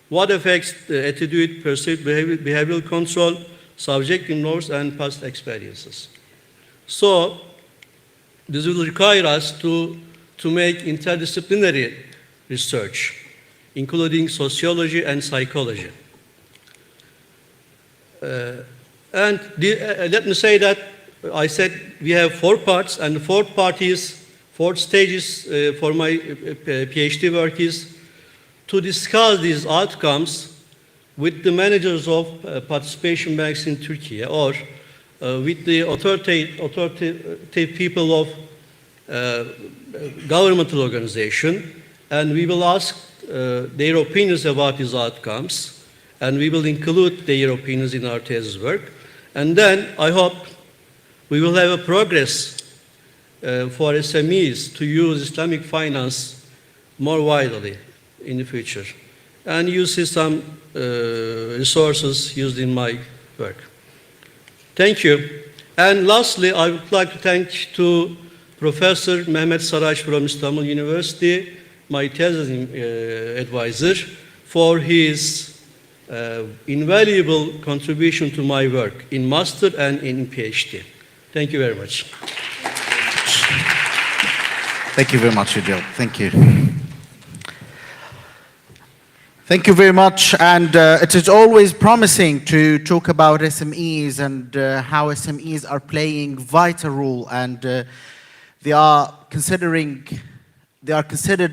What affects the attitude, perceived behavioral control, subjective norms, and past experiences. So this will require us to make interdisciplinary research, including sociology and psychology. Let me say that I said we have 4 parts, and the 4 stages for my PhD work is to discuss these outcomes with the managers of participation banks in Turkey, or with the authoritative people of governmental organization, and we will ask their opinions about these outcomes, and we will include their opinions in our thesis work. And then I hope we will have a progress for SMEs to use Islamic finance more widely in the future. And you see some resources used in my work. Thank you. And lastly, I would like to thank to Professor Mehmet Saraç from Istanbul University, my thesis advisor, for his invaluable contribution to my work in master and in PhD. Thank you very much. Thank you very much, Adil. Thank you. Thank you very much. And it is always promising to talk about SMEs and how SMEs are playing vital role, and they are considered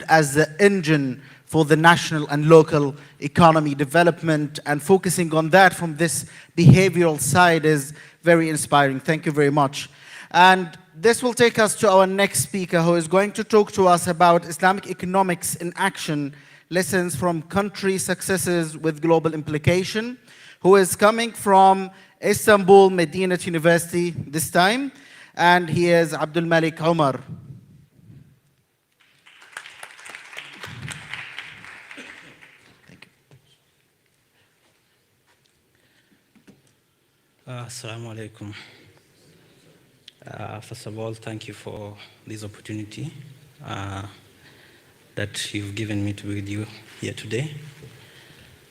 as the engine for the national and local economy development, and focusing on that from this behavioral side is very inspiring. Thank you very much. And this will take us to our next speaker, who is going to talk to us about Islamic economics in action, lessons from country successes with global implication, who is coming from Istanbul Medinat University this time, and he is Abdul Malik Omar. Assalamu alaikum. First of all, thank you for this opportunity that you've given me to be with you here today.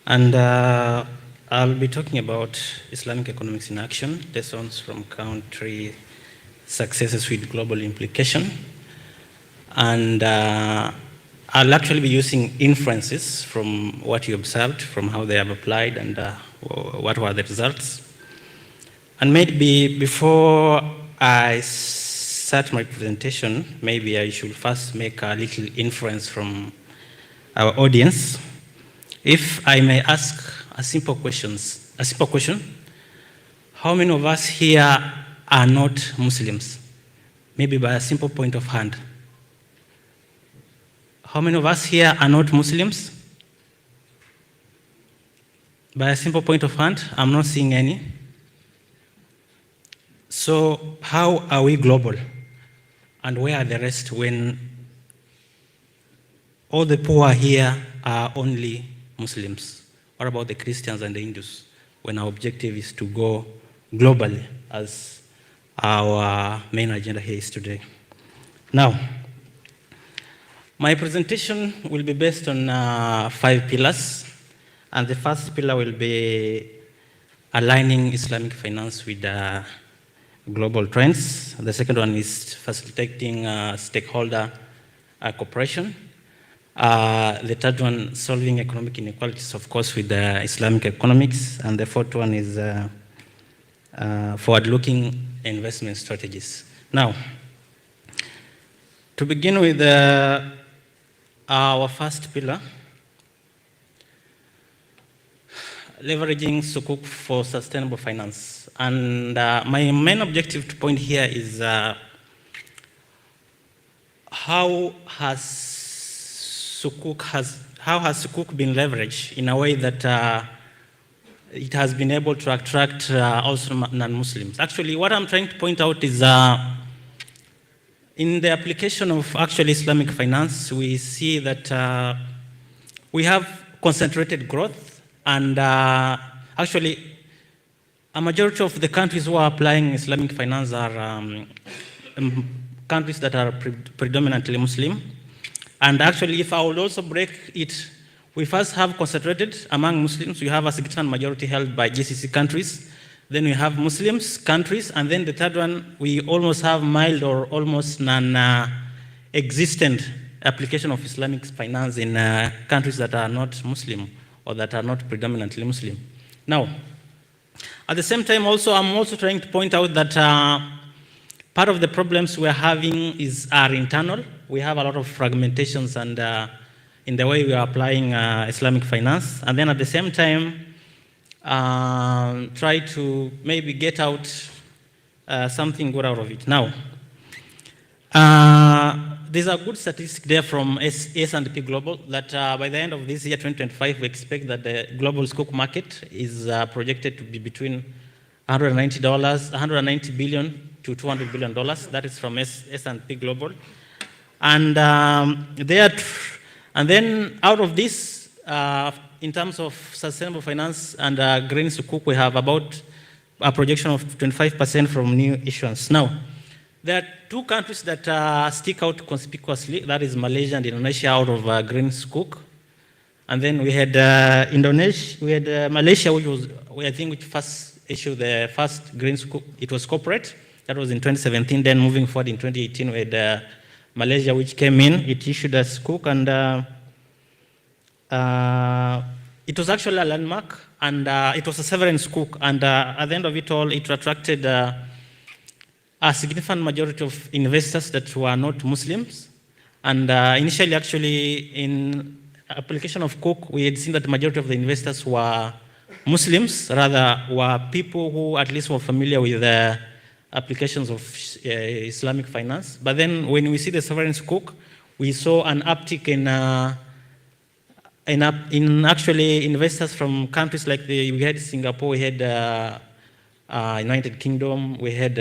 And I'll be talking about Islamic economics in action, lessons from country successes with global implication. And I'll actually be using inferences from what you observed, from how they have applied, and what were the results. And maybe before I start my presentation, maybe I should first make a little inference from our audience. If I may ask a simple question, how many of us here are not Muslims? Maybe by a simple point of hand. How many of us here are not Muslims? By a simple point of hand, I'm not seeing any. So how are we global? And where are the rest when all the poor here are only Muslims? What about the Christians and the Hindus, when our objective is to go globally, as our main agenda here is today? Now, my presentation will be based on 5 pillars, and the first pillar will be aligning Islamic finance with global trends. The second one is facilitating stakeholder cooperation. The third one, solving economic inequalities, of course, with Islamic economics. And the fourth one is forward-looking investment strategies. Now, to begin with our first pillar, leveraging Sukuk for sustainable finance. And my main objective to point here is how has Sukuk been leveraged in a way that it has been able to attract also non-Muslims. Actually, what I'm trying to point out is in the application of actually Islamic finance, we see that we have concentrated growth, and actually a majority of the countries who are applying Islamic finance are countries that are predominantly Muslim. And actually, if I would also break it, we first have concentrated among Muslims. We have a significant majority held by GCC countries. Then we have Muslims countries, and then the third one, we almost have mild or almost non-existent application of Islamic finance in countries that are not Muslim or that are not predominantly Muslim. Now, at the same time, I'm also trying to point out that part of the problems we're having are internal. We have a lot of fragmentations and in the way we are applying Islamic finance, and then at the same time, try to maybe get out something good out of it. Now, there's a good statistic there from S&P Global that by the end of this year, 2025, we expect that the global Sukuk market is projected to be between $190 billion to $200 billion. That is from S&P Global. And and then out of this, in terms of sustainable finance and green Sukuk, we have about a projection of 25% from new issuance. Now, there are two countries that stick out conspicuously. That is Malaysia and Indonesia out of green sukuk. And then we had Indonesia, we had Malaysia, which was, I think, which first issued the first green sukuk. It was corporate. That was in 2017. Then moving forward in 2018, we had Malaysia, which came in. It issued a sukuk, and it was actually a landmark, and it was a sovereign sukuk. And at the end of it all, it attracted a significant majority of investors that were not Muslims. And initially, actually, in application of Cook, we had seen that the majority of the investors were Muslims, rather were people who at least were familiar with the applications of Islamic finance. But then when we see the sovereign Cook, we saw an uptick in actually investors from countries like we had Singapore, we had United Kingdom, we had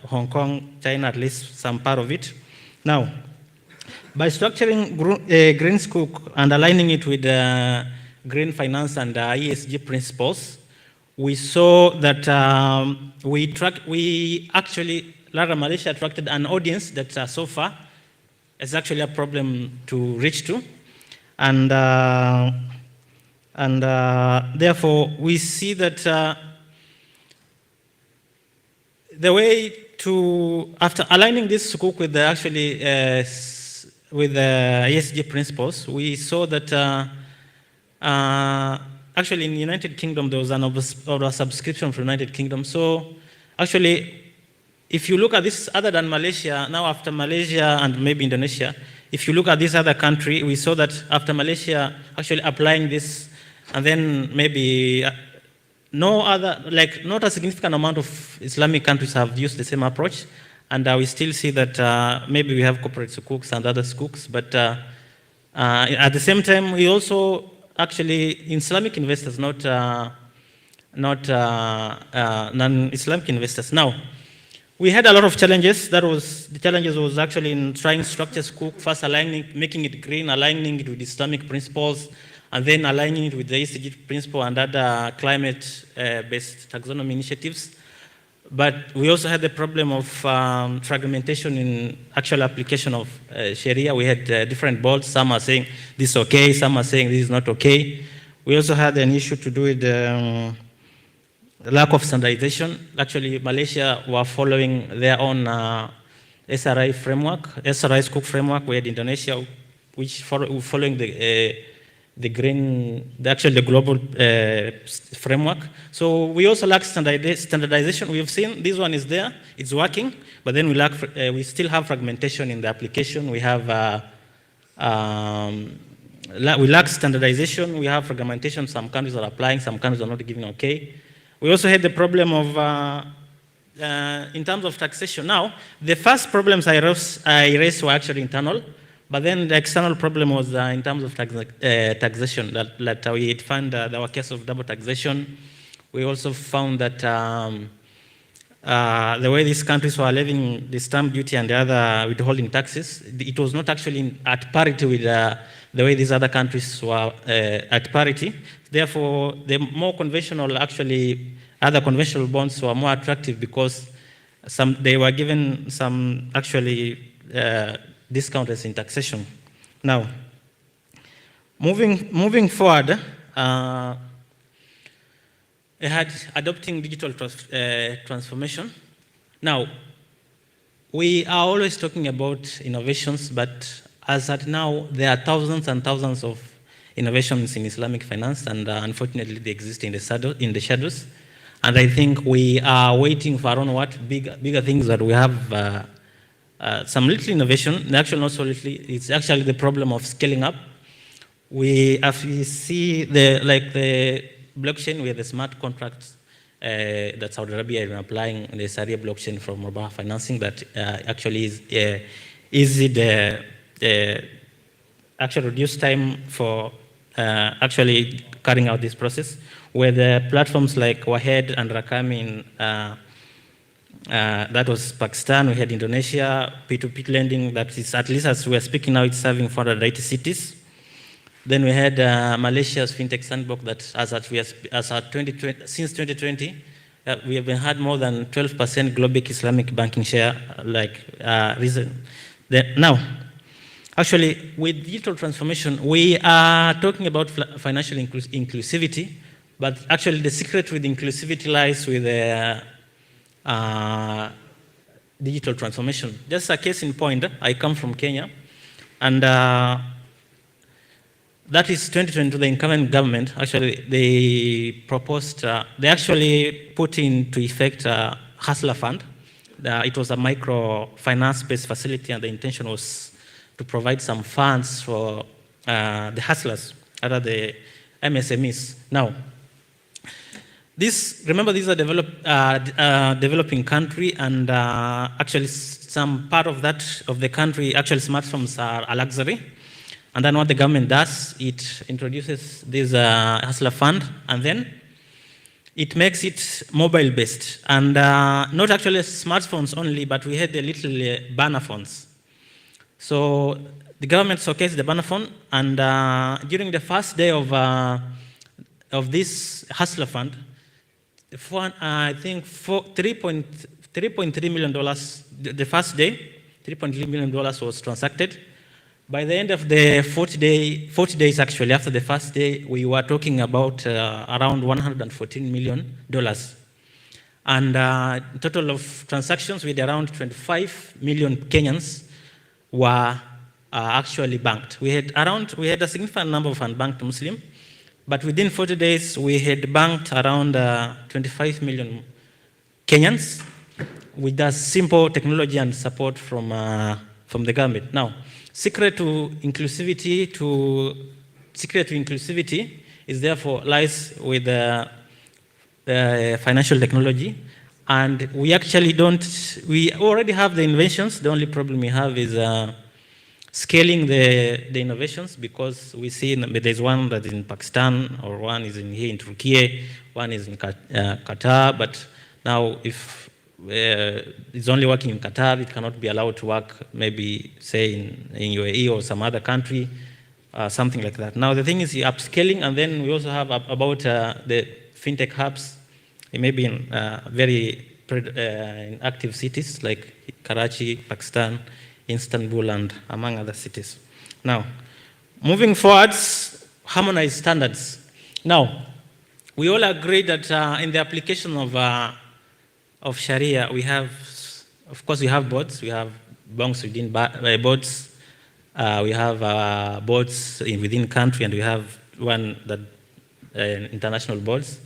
Hong Kong, China, at least some part of it. Now, by structuring green sukuk and aligning it with green finance and ESG principles, we saw that Lara Malaysia attracted an audience that so far is actually a problem to reach to. And therefore, we see that the way to, after aligning this sukuk with with the ESG principles, we saw that actually in the United Kingdom there was an oversubscription for United Kingdom. So actually, if you look at this other than Malaysia, now after Malaysia and maybe Indonesia, if you look at this other country, we saw that after Malaysia actually applying this, and then maybe no other, like not a significant amount of Islamic countries have used the same approach. And we still see that maybe we have corporate sukuks and other sukuks, but at the same time, we also actually, Islamic investors, not non-Islamic investors. Now, we had a lot of challenges. The challenges was actually in trying to structure sukuk, first aligning, making it green, aligning it with Islamic principles, and then aligning it with the ESG principle and other climate-based taxonomy initiatives. But we also had the problem of fragmentation in actual application of Sharia. We had different boards. Some are saying this is okay, some are saying this is not okay. We also had an issue to do with the lack of standardization. Actually, Malaysia were following their own SRI framework, SRI sukuk framework. We had Indonesia, which following the global framework. So we also lack standardization. We have seen this one is there, it's working, but then we still have fragmentation in the application. We have we lack standardization. We have fragmentation. Some countries are applying, some countries are not giving okay. We also had the problem of in terms of taxation. Now, the first problems I raised were actually internal. But then the external problem was in terms of taxation, that we found there were cases of double taxation. We also found that the way these countries were levying the stamp duty and the other withholding taxes, it was not actually at parity with the way these other countries were at parity. Therefore, the more conventional, actually, other conventional bonds were more attractive because they were given some actually discounts in taxation. Now, moving forward, adopting digital transformation. Now, we are always talking about innovations, but as at now, there are thousands and thousands of innovations in Islamic finance, and unfortunately, they exist in the shadows. And I think we are waiting for, I don't know what, bigger things that we have. Some little innovation, actually not so little, it's actually the problem of scaling up. As we see the blockchain, we have the smart contracts that Saudi Arabia is applying the Sharia blockchain for mobile financing that actually is easy the actual reduced time for actually carrying out this process, where the platforms like Wahed and Rakami that was Pakistan, we had Indonesia, P2P lending, that is, at least as we're speaking now, it's serving 480 cities. Then we had Malaysia's fintech sandbox that since 2020, we have had more than 12% global Islamic banking share, now. Actually, with digital transformation, we are talking about financial inclusivity, but actually the secret with inclusivity lies with digital transformation. Just a case in point, I come from Kenya, and that is 2022, the incumbent government, actually, they proposed, they actually put into effect a Hustler Fund. It was a microfinance-based facility, and the intention was to provide some funds for the hustlers, other the MSMEs. Now, remember, these are developing country, and actually some part of the country, actually smartphones are a luxury. And then what the government does, it introduces this hustler fund, and then it makes it mobile-based. And not actually smartphones only, but we had the little banner phones. So the government showcased the banner phone, and during the first day of this hustler fund, I think $3.3 million, the first day, $3.3 million was transacted. By the end of the 40 days actually, after the first day, we were talking about around $114 million. And total of transactions with around 25 million Kenyans were actually banked. We had a significant number of unbanked Muslims, but within 40 days, we had banked around 25 million Kenyans with a simple technology and support from the government. Now, secret to inclusivity is therefore lies with financial technology, and we already have the inventions. The only problem we have is scaling the innovations, because we see there's one that is in Pakistan, or one is here in Turkey, one is in Qatar, but now if it's only working in Qatar, it cannot be allowed to work maybe, say, in UAE or some other country, something like that. Now the thing is upscaling, and then we also have about the fintech hubs, maybe in very in active cities like Karachi, Pakistan, Istanbul, and among other cities. Now, moving forwards, harmonized standards. Now, we all agree that in the application of Sharia, we have, of course, we have boards. We have banks within boards. We have boards within country, and we have one that international boards.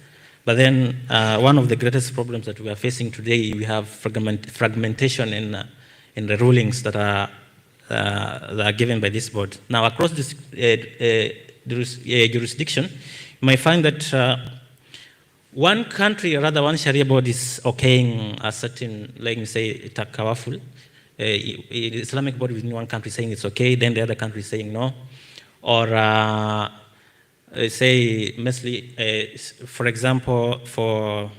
But then one of the greatest problems that we are facing today, we have fragmentation in the rulings that are given by this board. Now, across this jurisdiction, you might find that one country, or rather one Sharia board, is okaying a certain, like we say, takawaful. Islamic board within one country saying it's okay, then the other country saying no. Or say, mostly, for example, for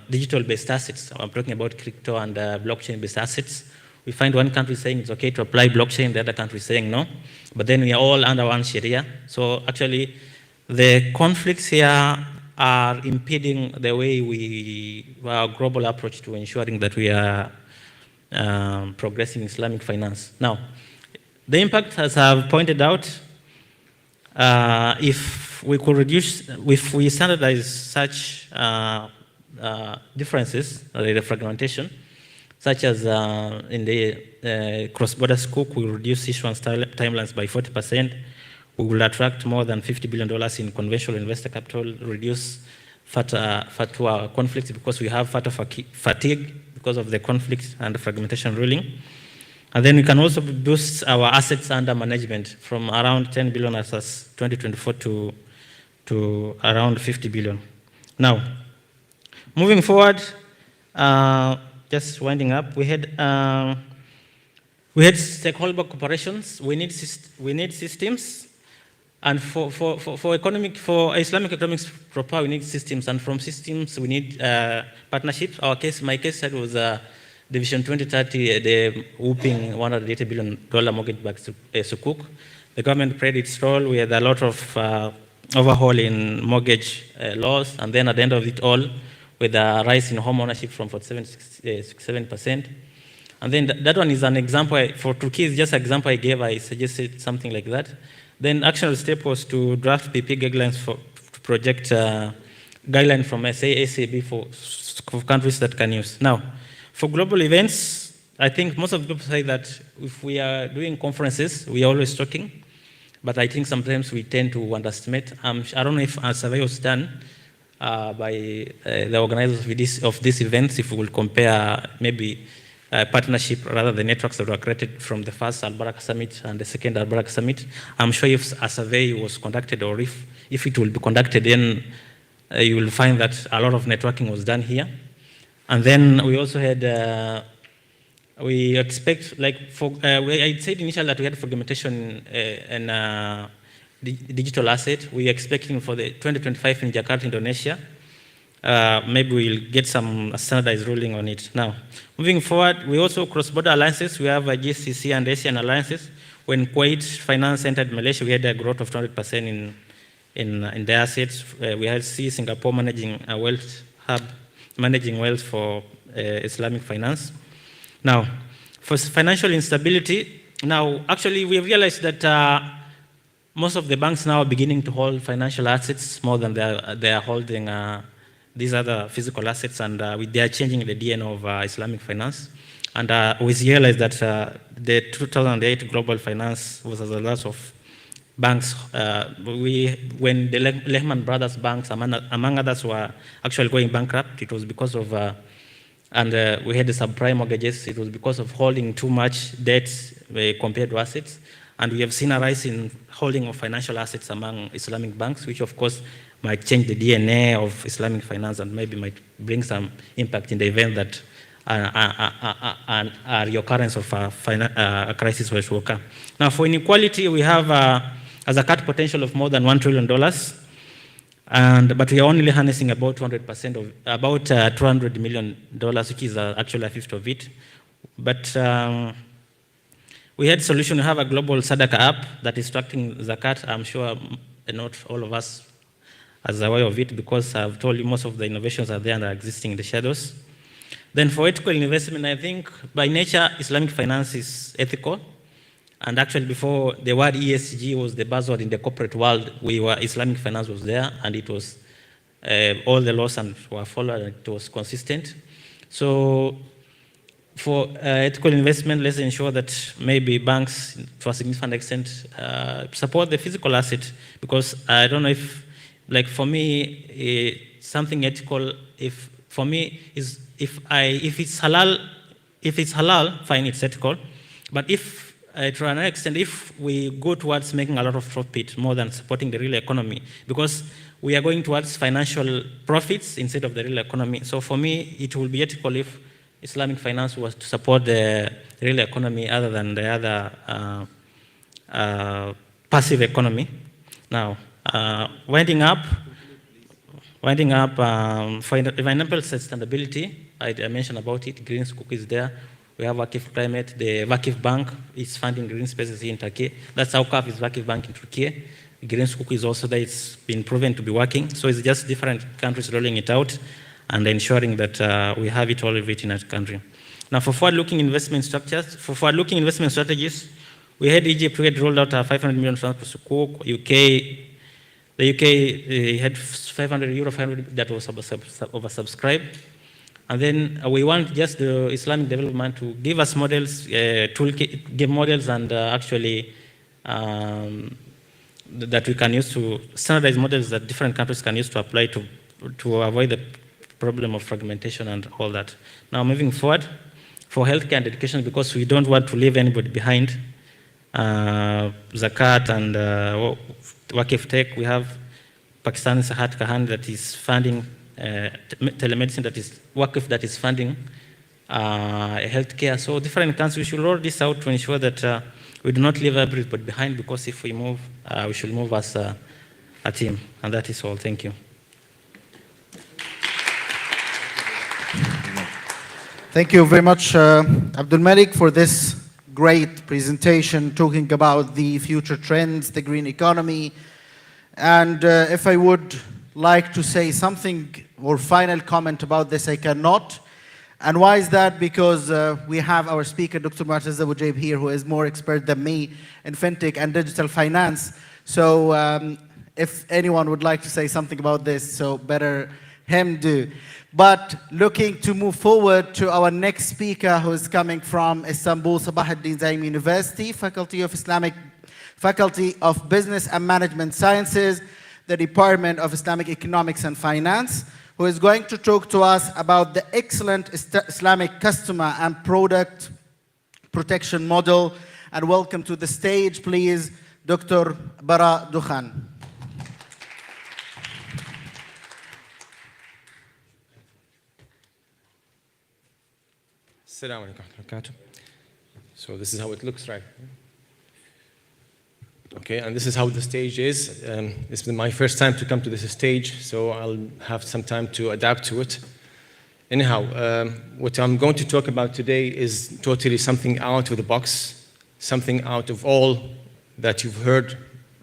digital-based assets, I'm talking about crypto and blockchain-based assets, we find one country saying it's okay to apply blockchain, the other country saying no, but then we are all under one Sharia. So actually, the conflicts here are impeding the way our global approach to ensuring that we are progressing Islamic finance. Now, the impact, as I've pointed out, if we standardize such differences, the fragmentation, such as in the cross-border scope, we reduce issuance timelines by 40%. We will attract more than $50 billion in conventional investor capital, reduce fatwa conflicts, because we have fatwa fatigue because of the conflict and the fragmentation ruling. And then we can also boost our assets under management from around 10 billion as 2024 to around 50 billion. Now, moving forward, just winding up, we had stakeholder cooperations. We need systems, and for Islamic economics proper, we need systems, and from systems we need partnerships. My case study was Division 2030, the whooping $180 billion mortgage-backed sukuk. the government played its role. We had a lot of overhaul in mortgage laws, and then at the end of it all, with a rise in home ownership from 47 to 67%. And then that one is an example, for Turkey, it's just an example I gave, I suggested something like that. Then actionable step was to draft PP guidelines to project guideline from SAB for countries that can use. Now, for global events, I think most of the people say that if we are doing conferences, we are always talking, but I think sometimes we tend to underestimate. I don't know if a survey was done by the organizers of this event, if we will compare maybe partnership rather than networks that were created from the first AlBaraka Summit and the second AlBaraka Summit. I'm sure if a survey was conducted or if it will be conducted, then you will find that a lot of networking was done here. And then we also had, we expect, like, I said initially that we had fragmentation and digital asset. We're expecting for the 2025 in Jakarta, Indonesia. Maybe we'll get some standardized ruling on it. Now, moving forward, we also cross-border alliances. We have a GCC and Asian alliances. When Kuwait Finance entered Malaysia, we had a growth of 200% in their assets. We had Singapore managing a wealth hub, managing wealth for Islamic finance. Now, for financial instability, now actually we realized that most of the banks now are beginning to hold financial assets more than they are holding these other physical assets, and they are changing the DNA of Islamic finance. And we realized that the 2008 global finance was as a result of banks. When the Lehman Brothers banks, among others, were actually going bankrupt, it was because of, and we had the subprime mortgages, it was because of holding too much debt compared to assets. And we have seen a rise in holding of financial assets among Islamic banks, which of course might change the DNA of Islamic finance and maybe might bring some impact in the event that a reoccurrence of a crisis were to occur. Now, for inequality, we have a zakat potential of more than $1 trillion, but we are only harnessing about 200% of, about $200 million, which is actually a fifth of it. But we had a solution. We have a global Sadaka app that is tracking zakat. I'm sure not all of us are aware of it, because I've told you most of the innovations are there and are existing in the shadows. Then for ethical investment, I think by nature, Islamic finance is ethical. And actually before the word ESG was the buzzword in the corporate world, Islamic finance was there, and it was, all the laws were followed, and it was consistent. So for ethical investment, let's ensure that maybe banks, to a significant extent, support the physical asset, because I don't know if, like for me, something ethical, for me is if it's halal, fine, it's ethical. But if to an extent, if we go towards making a lot of profit more than supporting the real economy, because we are going towards financial profits instead of the real economy. So for me, it will be ethical if Islamic finance was to support the real economy other than the other passive economy. Now, winding up, for environmental sustainability, I mentioned about it. Green Sukuk is there. We have Vakif Climate. The Vakif Bank is funding green spaces in Turkey. That's how CAF is Vakif Bank in Turkey. Green Sukuk is also there. It's been proven to be working. So it's just different countries rolling it out and ensuring that we have it all of it in our country. Now, for forward-looking investment structures, for forward-looking investment strategies, we had Egypt, we had rolled out a 500 million transfer to Sukuk. The UK had 500 euro, 500 that was oversubscribed. And then we want just the Islamic development to give us models, give models and actually that we can use to standardize models that different countries can use to apply to avoid the problem of fragmentation and all that. Now moving forward, for healthcare and education, because we don't want to leave anybody behind, Zakat and Wakif Tech, we have Pakistan Sahat Kahan that is funding telemedicine, that is Wakif that is funding healthcare. So different countries, we should roll this out to ensure that we do not leave everybody behind, because if we move, we should move as a team. And that is all. Thank you. Thank you very much, Abdul Malik, for this great presentation talking about the future trends, the green economy. And if I would like to say something or final comment about this, I cannot. And why is that? Because we have our speaker, Dr. Mu'taz Abu Jaib here, who is more expert than me in fintech and digital finance. So if anyone would like to say something about this, so better him do. But looking to move forward to our next speaker, who is coming from Istanbul, Sabah ad-Din Zaim University, Faculty of Business and Management Sciences, the Department of Islamic Economics and Finance, who is going to talk to us about the excellent Islamic customer and product protection model. And welcome to the stage, please, Dr. Bara Dukhan. Assalamu alaikum wa barakatuh. So this is how it looks, right? Okay, and this is how the stage is. This is my first time to come to this stage, so I'll have some time to adapt to it. Anyhow, what I'm going to talk about today is totally something out of the box, something out of all that you've heard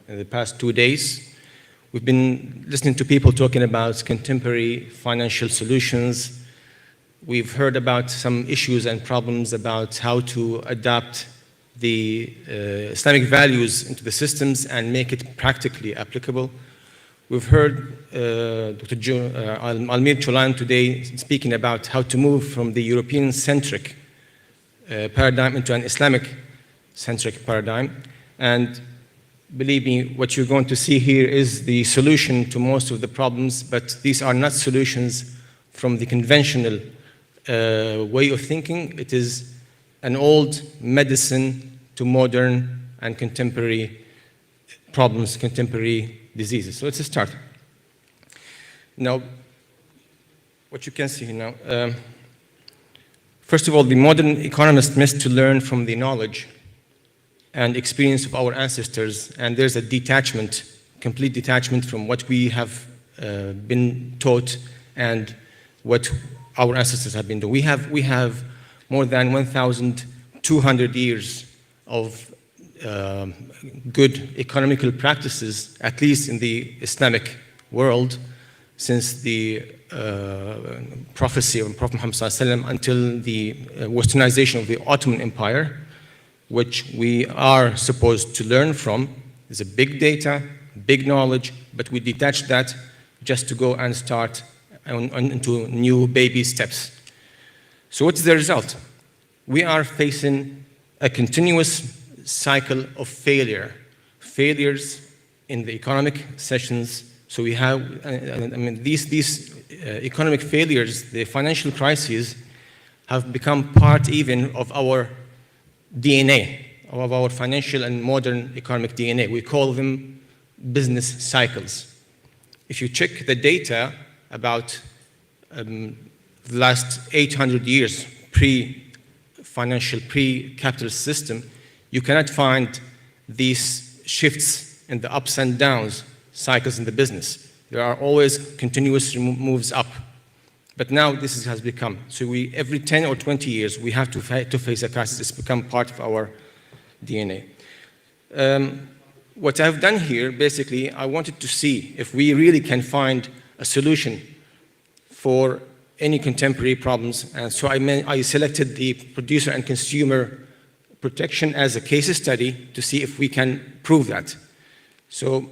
in the past 2 days. We've been listening to people talking about contemporary financial solutions. We've heard about some issues and problems about how to adapt the Islamic values into the systems and make it practically applicable. We've heard Dr. Almir Cholan today speaking about how to move from the European-centric paradigm into an Islamic-centric paradigm. And believe me, what you're going to see here is the solution to most of the problems, but these are not solutions from the conventional way of thinking. It is an old medicine to modern and contemporary problems, contemporary diseases. So let's start. Now, what you can see here now, first of all, the modern economist missed to learn from the knowledge and experience of our ancestors, and there's a detachment, complete detachment from what we have been taught and what our ancestors have been doing. We have more than 1,200 years of good economical practices, at least in the Islamic world, since the prophecy of Prophet Muhammad ﷺ until the westernization of the Ottoman Empire, which we are supposed to learn from. There's a big data, big knowledge, but we detach that just to go and start into new baby steps. So what's the result? We are facing a continuous cycle of failures in the economic sessions. So we have, these economic failures, the financial crises, have become part even of our DNA, of our financial and modern economic DNA. We call them business cycles. If you check the data about the last 800 years pre-financial, pre-capitalist system, you cannot find these shifts in the ups and downs cycles in the business. There are always continuous moves up. But now this has become, so every 10 or 20 years, we have to face a crisis. It's become part of our DNA. What I've done here, basically, I wanted to see if we really can find a solution for any contemporary problems. And so I selected the producer and consumer protection as a case study to see if we can prove that. So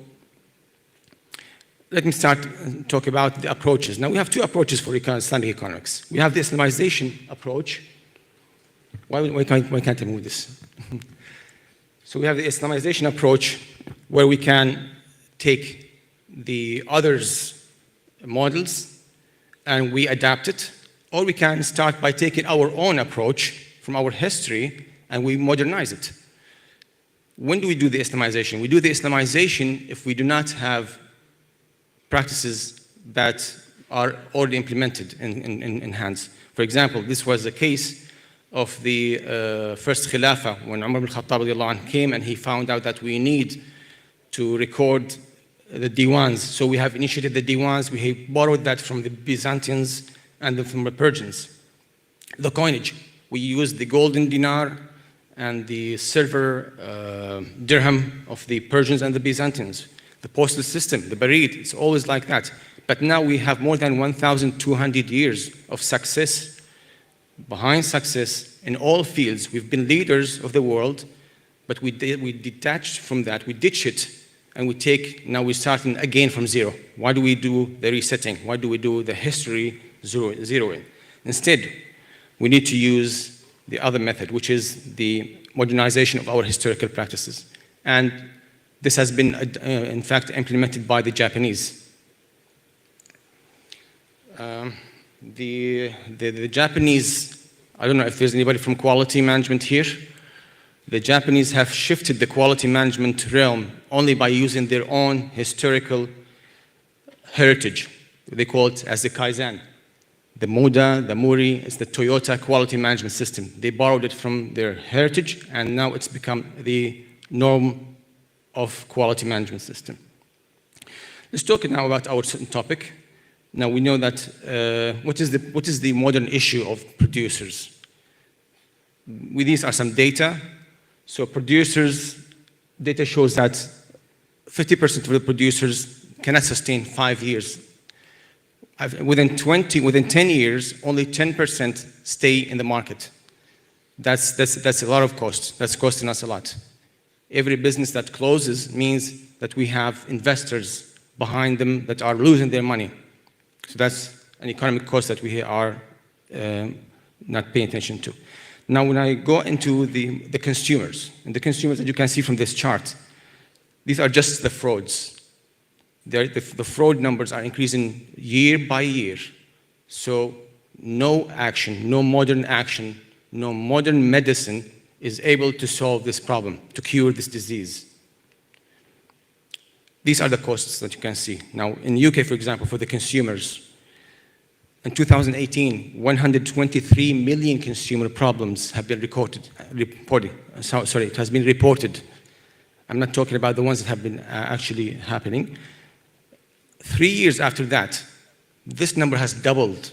let me start and talk about the approaches. Now, we have two approaches for Islamic economics. We have the Islamization approach. Why can't I move this? So we have the Islamization approach, where we can take the others' models and we adapt it, or we can start by taking our own approach from our history and we modernize it. When do we do the Islamization? We do the Islamization if we do not have practices that are already implemented in hands. For example, this was a case of the first Khilafah, when Umar ibn Khattab came and he found out that we need to record the diwans. So we have initiated the diwans. We borrowed that from the Byzantines and from the Persians. The coinage, we used the golden dinar and the silver dirham of the Persians and the Byzantines. The postal system, the barid, it's always like that. But now we have more than 1,200 years of success, behind success in all fields. We've been leaders of the world, but we detached from that, we ditch it, and now we're starting again from zero. Why do we do the resetting? Why do we do the history zeroing? Instead, we need to use the other method, which is the modernization of our historical practices. And this has been, in fact, implemented by the Japanese. The Japanese, I don't know if there's anybody from quality management here. The Japanese have shifted the quality management realm only by using their own historical heritage. They call it as the Kaizen. The Moda, the Muri, it's the Toyota quality management system. They borrowed it from their heritage, and now it's become the norm of quality management system. Let's talk now about our topic. Now we know that what is the modern issue of producers? These are some data. So producers, data shows that 50% of the producers cannot sustain 5 years. Within 10 years, only 10% stay in the market. That's a lot of costs. That's costing us a lot. Every business that closes means that we have investors behind them that are losing their money. So that's an economic cost that we are not paying attention to. Now, when I go into the consumers, and the consumers that you can see from this chart, these are just the frauds. The fraud numbers are increasing year by year. So no action, no modern action, no modern medicine is able to solve this problem, to cure this disease. These are the costs that you can see. Now, in the UK, for example, for the consumers, in 2018, 123 million consumer problems have been reported. It has been reported. I'm not talking about the ones that have been actually happening. 3 years after that, this number has doubled.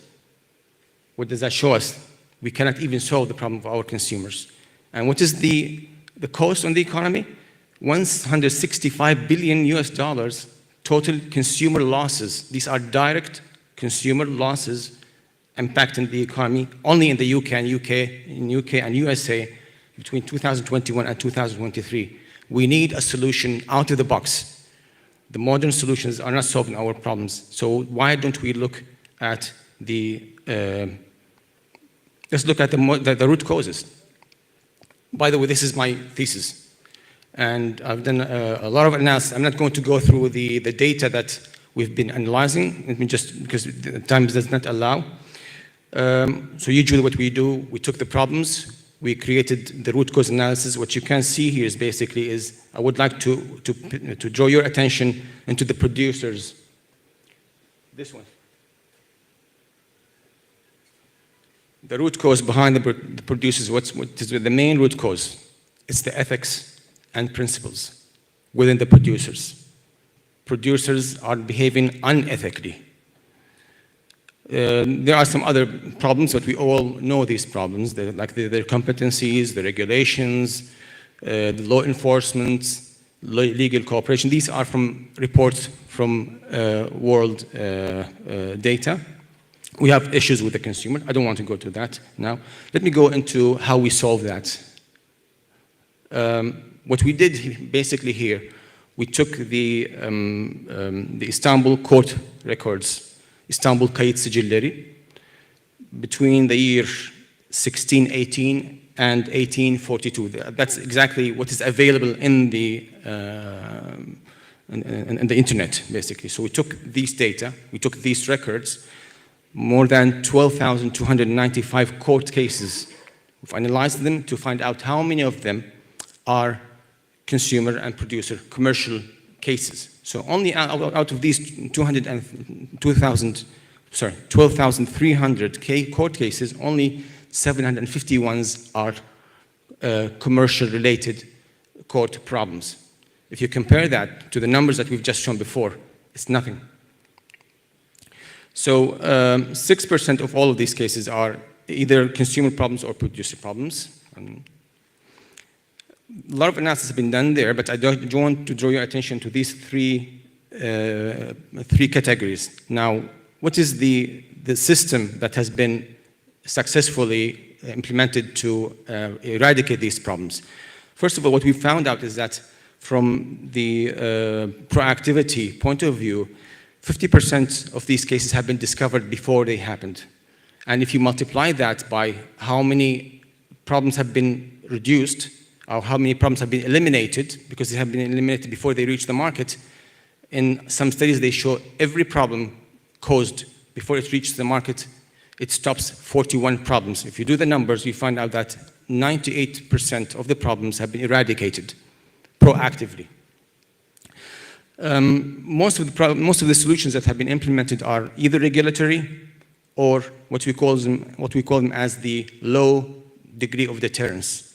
What does that show us? We cannot even solve the problem of our consumers. And what is the cost on the economy? 165 billion US dollars total consumer losses. These are direct consumer losses impacting the economy only in the UK and USA between 2021 and 2023. We need a solution out of the box. The modern solutions are not solving our problems. So why don't we look at let's look at the root causes. By the way, this is my thesis. And I've done a lot of analysis. I'm not going to go through the data that we've been analyzing, just because the time does not allow. So usually what we do, we took the problems, we created the root cause analysis. What you can see here is basically I would like to draw your attention into the producers. This one. The root cause behind the producers, what is the main root cause? It's the ethics and principles within the producers. Producers are behaving unethically. There are some other problems, but we all know these problems, like their competencies, the regulations, the law enforcement, legal cooperation. These are from reports from world data. We have issues with the consumer. I don't want to go to that now. Let me go into how we solve that. What we did basically here, we took the Istanbul court records, Istanbul Kayıt Sicilleri, between the year 1618 and 1842. That's exactly what is available in the internet, basically. So we took these data, we took these records, more than 12,295 court cases. We've analyzed them to find out how many of them are consumer and producer commercial cases. So only out of these 12,300 court cases, only 751 are commercial related court problems. If you compare that to the numbers that we've just shown before, it's nothing. So 6% of all of these cases are either consumer problems or producer problems. a lot of analysis has been done there, but I don't want to draw your attention to these three categories. Now, what is the system that has been successfully implemented to eradicate these problems? First of all, what we found out is that from the proactivity point of view, 50% of these cases have been discovered before they happened. And if you multiply that by how many problems have been reduced, or how many problems have been eliminated, because they have been eliminated before they reach the market, in some studies they show every problem caused before it reaches the market, it stops 41 problems. If you do the numbers, you find out that 98% of the problems have been eradicated proactively. Most of the solutions that have been implemented are either regulatory or what we call them as the low degree of deterrence.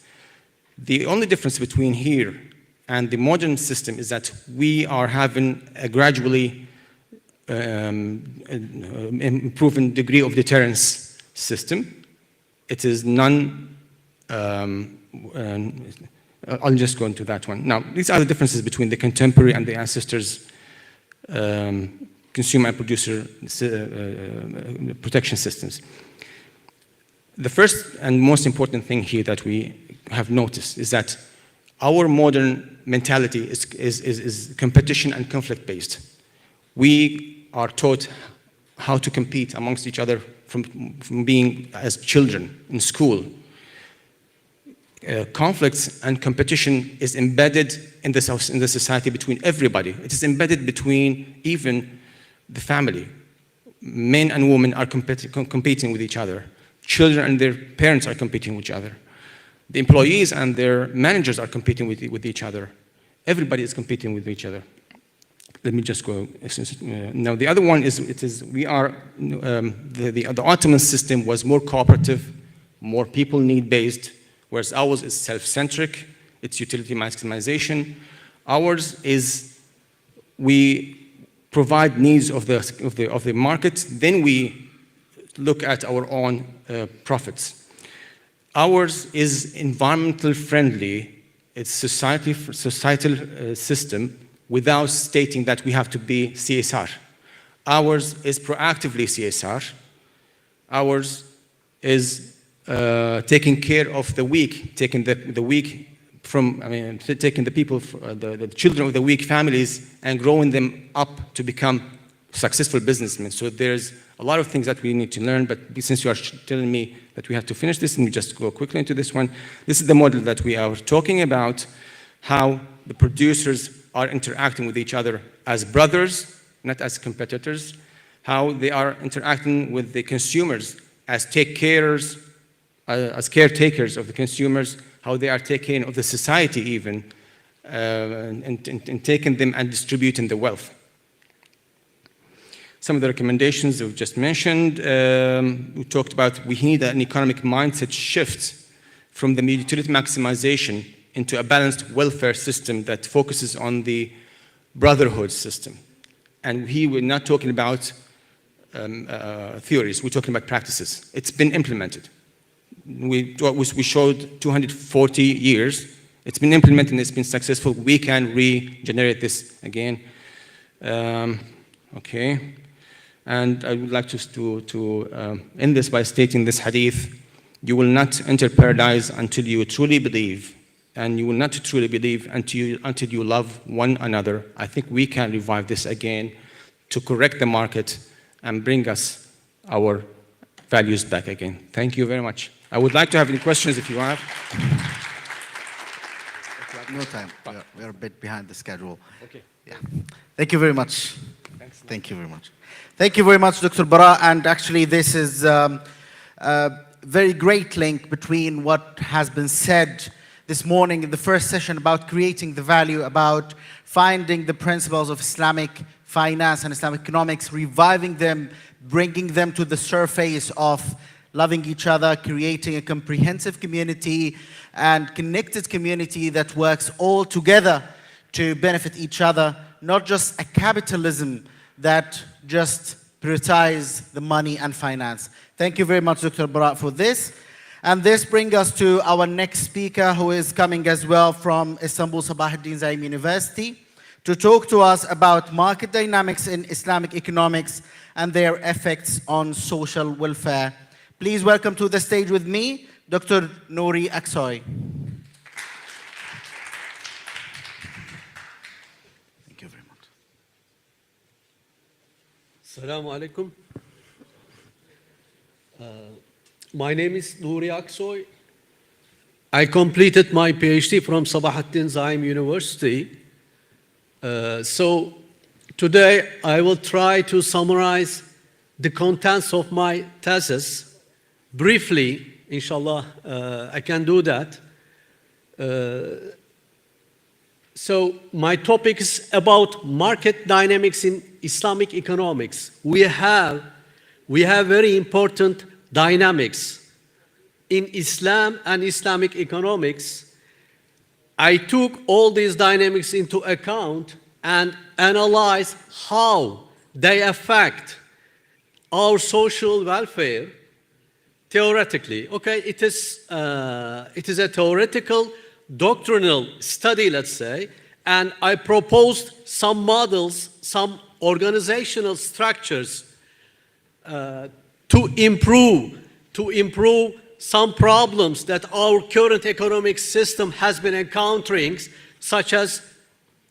The only difference between here and the modern system is that we are having a gradually improving degree of deterrence system. It is I'll just go into that one. Now, these are the differences between the contemporary and the ancestors' consumer and producer protection systems. The first and most important thing here that we have noticed is that our modern mentality is competition and conflict based. We are taught how to compete amongst each other from being as children in school. Conflicts and competition is embedded in the society between everybody. It is embedded between even the family. Men and women are competing with each other. Children and their parents are competing with each other. The employees and their managers are competing with each other. Everybody is competing with each other. Let me just go. Now, the other one is the Ottoman system was more cooperative, more people need-based, whereas ours is self-centric, it's utility maximization. Ours is we provide needs of the market, then we look at our own profits. Ours is environmental friendly, it's societal system without stating that we have to be CSR. Ours is proactively CSR. Ours is taking care of the weak, taking the weak from, taking the people, the children of the weak families and growing them up to become successful businessmen. So there's a lot of things that we need to learn, but since you are telling me that we have to finish this, and we just go quickly into this one. This is the model that we are talking about, how the producers are interacting with each other as brothers, not as competitors, how they are interacting with the consumers as caretakers of the consumers, how they are taking of the society even, and taking them and distributing the wealth. Some of the recommendations we've just mentioned, we talked about we need an economic mindset shift from the utility maximization into a balanced welfare system that focuses on the brotherhood system. And here we're not talking about theories, we're talking about practices. It's been implemented. We showed 240 years. It's been implemented and it's been successful. We can regenerate this again. Okay. And I would like just to end this by stating this hadith: you will not enter paradise until you truly believe, and you will not truly believe until you love one another. I think we can revive this again to correct the market and bring us our values back again. Thank you very much. I would like to have any questions if you have. No time. We're a bit behind the schedule. Okay. Yeah. Thank you very much. Thanks. Thank you very much. Thank you very much, Dr. Bara. And actually, this is a very great link between what has been said this morning in the first session about creating the value, about finding the principles of Islamic finance and Islamic economics, reviving them, bringing them to the surface of loving each other, creating a comprehensive community and connected community that works all together to benefit each other, not just a capitalism that just prioritize the money and finance. Thank you very much, Dr. Bara, for this. And this brings us to our next speaker, who is coming as well from Istanbul Sabahattin Zaim University, to talk to us about market dynamics in Islamic economics and their effects on social welfare. Please welcome to the stage with me, Dr. Nouri Aksoy. Thank you very much. Assalamu alaikum. My name is Nouri Aksoy. I completed my PhD from Sabahattin Zaim University. So today I will try to summarize the contents of my thesis briefly. Inshallah, I can do that. So my topic is about market dynamics in Islamic economics. We have very important dynamics in Islam and Islamic economics. I took all these dynamics into account and analyzed how they affect our social welfare theoretically. Okay, it is a theoretical, doctrinal study, let's say, and I proposed some models, some organizational structures to improve some problems that our current economic system has been encountering, such as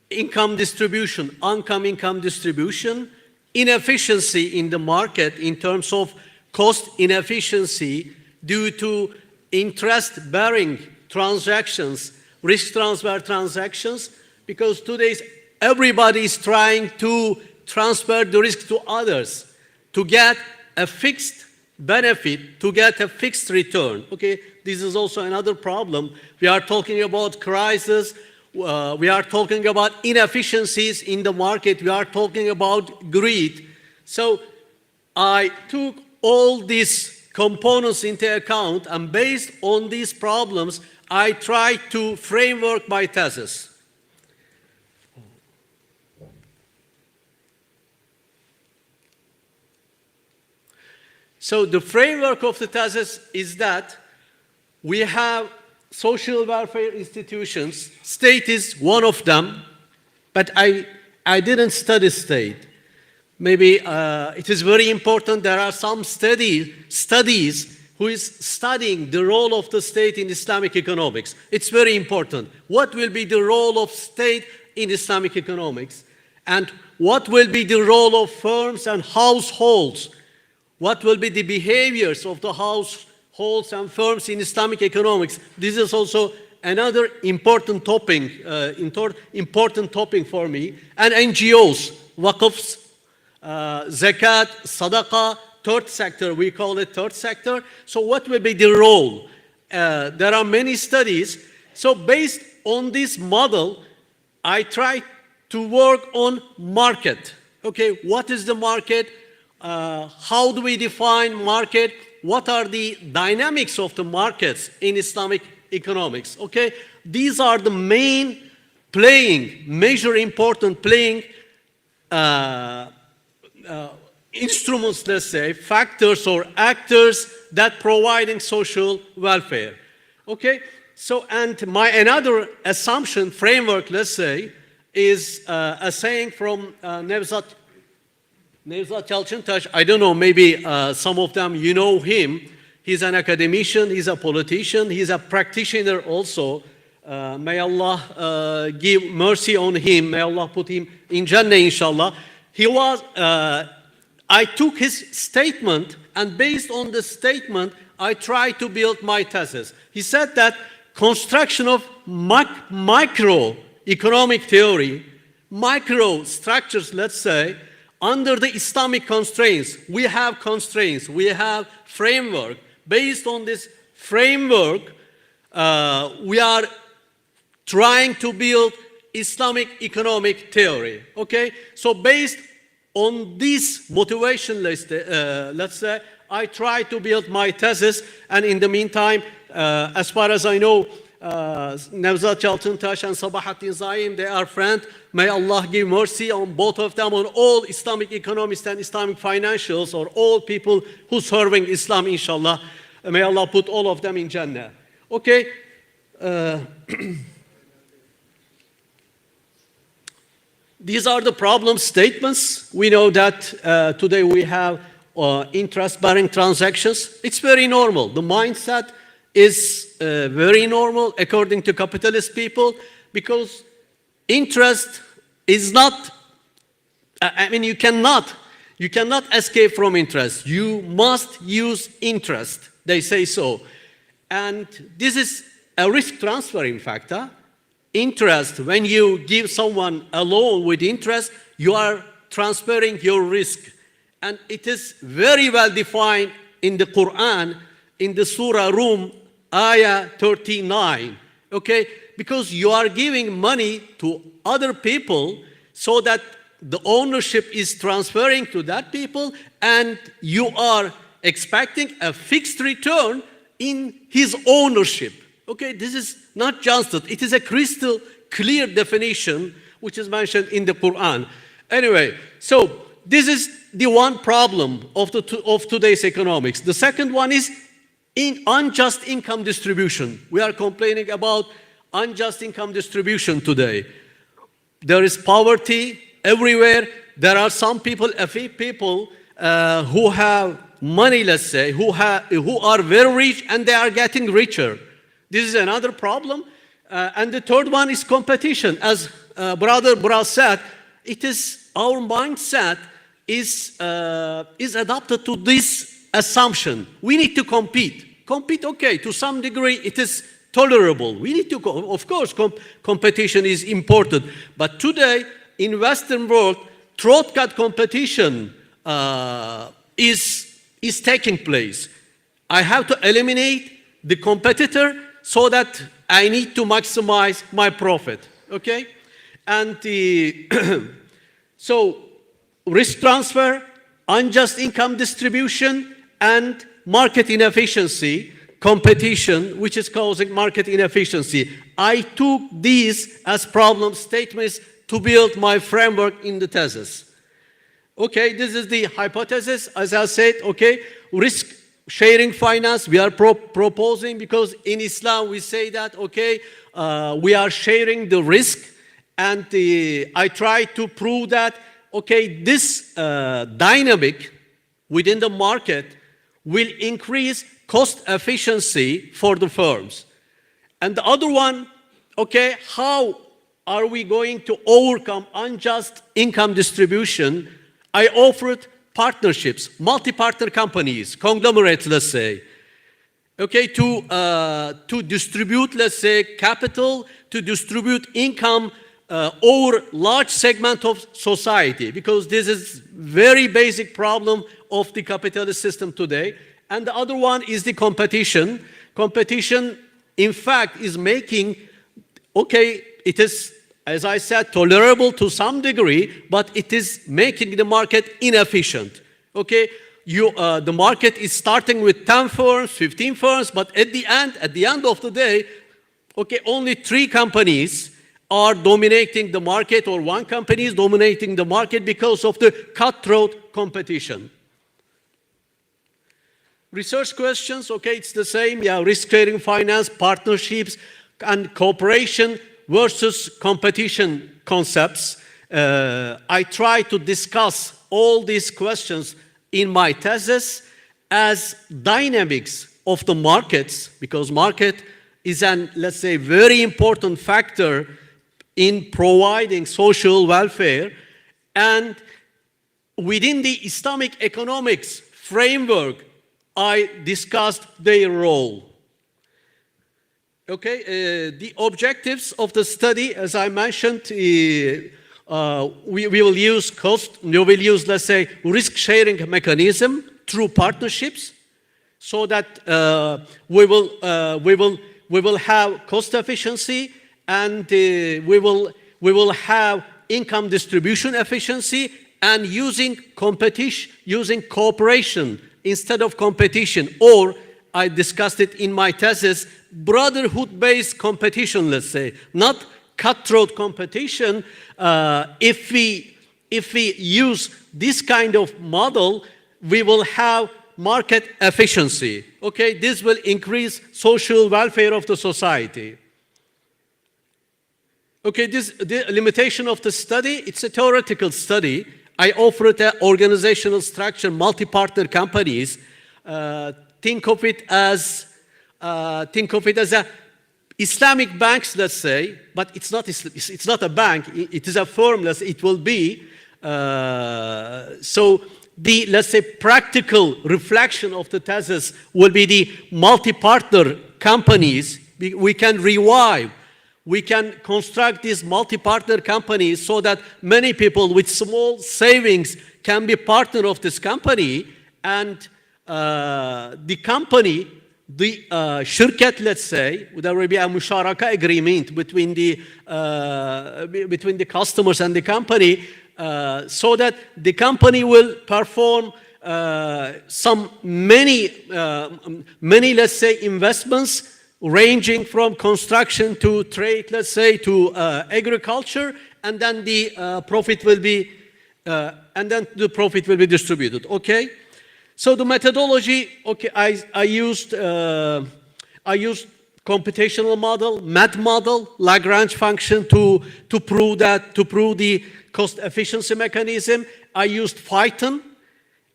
income distribution, uncome income distribution, inefficiency in the market in terms of cost inefficiency due to interest-bearing transactions, risk transfer transactions, because today's everybody is trying to transfer the risk to others to get a fixed benefit, to get a fixed return. Okay, this is also another problem. We are talking about crisis, we are talking about inefficiencies in the market, we are talking about greed. So I took all these components into account, and based on these problems, I tried to framework my thesis. So the framework of the thesis is that we have social welfare institutions. State is one of them, but I didn't study state. Maybe it is very important. There are some studies who is studying the role of the state in Islamic economics. It's very important. What will be the role of state in Islamic economics? And what will be the role of firms and households? What will be the behaviors of the households and firms in Islamic economics? This is also another important topic for me. And NGOs, waqfs, zakat, sadaqah, third sector, we call it third sector. So what will be the role? There are many studies. So based on this model, I try to work on market. Okay, what is the market? How do we define market? What are the dynamics of the markets in Islamic economics? Okay, these are the main major important instruments, let's say, factors or actors that providing social welfare. Okay, so and my another assumption framework, let's say, is a saying from Nevzat Yalçıntaş. I don't know, maybe some of them, you know him. He's an academician, he's a politician, he's a practitioner also. May Allah give mercy on him. May Allah put him in Jannah, inshallah. I took his statement, and based on the statement, I tried to build my thesis. He said that construction of microeconomic theory, micro structures, let's say, under the Islamic constraints. We have constraints, we have framework. Based on this framework, we are trying to build Islamic economic theory. Okay, so based on this motivation, let's say, I try to build my thesis, and in the meantime, as far as I know, Nevzat Yalçıntaş and Sabahattin Zaim, they are friends. May Allah give mercy on both of them, on all Islamic economists and Islamic financials, or all people who serving Islam, inshallah. May Allah put all of them in Jannah. Okay. These are the problem statements. We know that today we have interest-bearing transactions. It's very normal. The mindset is very normal according to capitalist people, because interest is not, I mean, you cannot escape from interest. You must use interest, they say so. And this is a risk transfer, in fact. Interest, when you give someone a loan with interest, you are transferring your risk. And it is very well defined in the Quran, in the Surah Rum, Ayah 39, okay? Because you are giving money to other people so that the ownership is transferring to that people, and you are expecting a fixed return in his ownership. Okay, this is not just that. It is a crystal clear definition which is mentioned in the Quran. Anyway, so this is the one problem of today's economics. The second one is unjust income distribution. We are complaining about unjust income distribution today. There is poverty everywhere. There are some people, a few people who have money, let's say, who are very rich, and they are getting richer. This is another problem. And the third one is competition. As Brother Braz said, it is our mindset is adapted to this assumption. We need to compete. Compete, okay, to some degree it is tolerable. We need to, of course, competition is important. But today, in Western world, throat cut competition is taking place. I have to eliminate the competitor so that I need to maximize my profit, okay? And so risk transfer, unjust income distribution, and market inefficiency, competition, which is causing market inefficiency. I took these as problem statements to build my framework in the thesis. Okay, this is the hypothesis, as I said, okay, risk sharing finance, we are proposing, because in Islam we say that, okay, we are sharing the risk, and I try to prove that, okay, this dynamic within the market will increase cost efficiency for the firms. And the other one, okay, how are we going to overcome unjust income distribution? I offered partnerships, multi-partner companies, conglomerates, let's say, okay, to distribute, let's say, capital, to distribute income over large segment of society, because this is very basic problem of the capitalist system today. And the other one is the competition. Competition, in fact, is making, okay, it is, as I said, tolerable to some degree, but it is making the market inefficient. Okay, the market is starting with 10 firms, 15 firms, but at the end of the day, okay, only 3 companies are dominating the market, or 1 company is dominating the market because of the cutthroat competition. Research questions, okay, it's the same. Yeah, risk-sharing finance, partnerships, and cooperation versus competition concepts. I try to discuss all these questions in my thesis as dynamics of the markets, because market is an, let's say, very important factor in providing social welfare, and within the Islamic economics framework, I discussed their role. Okay, the objectives of the study, as I mentioned, we will use, let's say, risk-sharing mechanism through partnerships, so that we will have cost efficiency, and we will have income distribution efficiency, and using cooperation instead of competition, or I discussed it in my thesis, brotherhood-based competition, let's say, not cutthroat competition. If we use this kind of model, we will have market efficiency. Okay, this will increase social welfare of the society. Okay, the limitation of the study, it's a theoretical study. I offered an organizational structure, multi-partner companies. Think of it as a Islamic banks, let's say, but it's not a bank. It is a firm. It will be. So the, let's say, practical reflection of the thesis will be the multi-partner companies. We can revive. We can construct these multi-partner companies so that many people with small savings can be partner of this company, and the company, the shirkat, let's say, there will be a musharaka agreement between the customers and the company, so that the company will perform many, let's say, investments ranging from construction to trade, let's say, to agriculture, and then the profit will be distributed. Okay. So the methodology, okay, I used computational model, math model, Lagrange function to prove the cost efficiency mechanism. I used Python,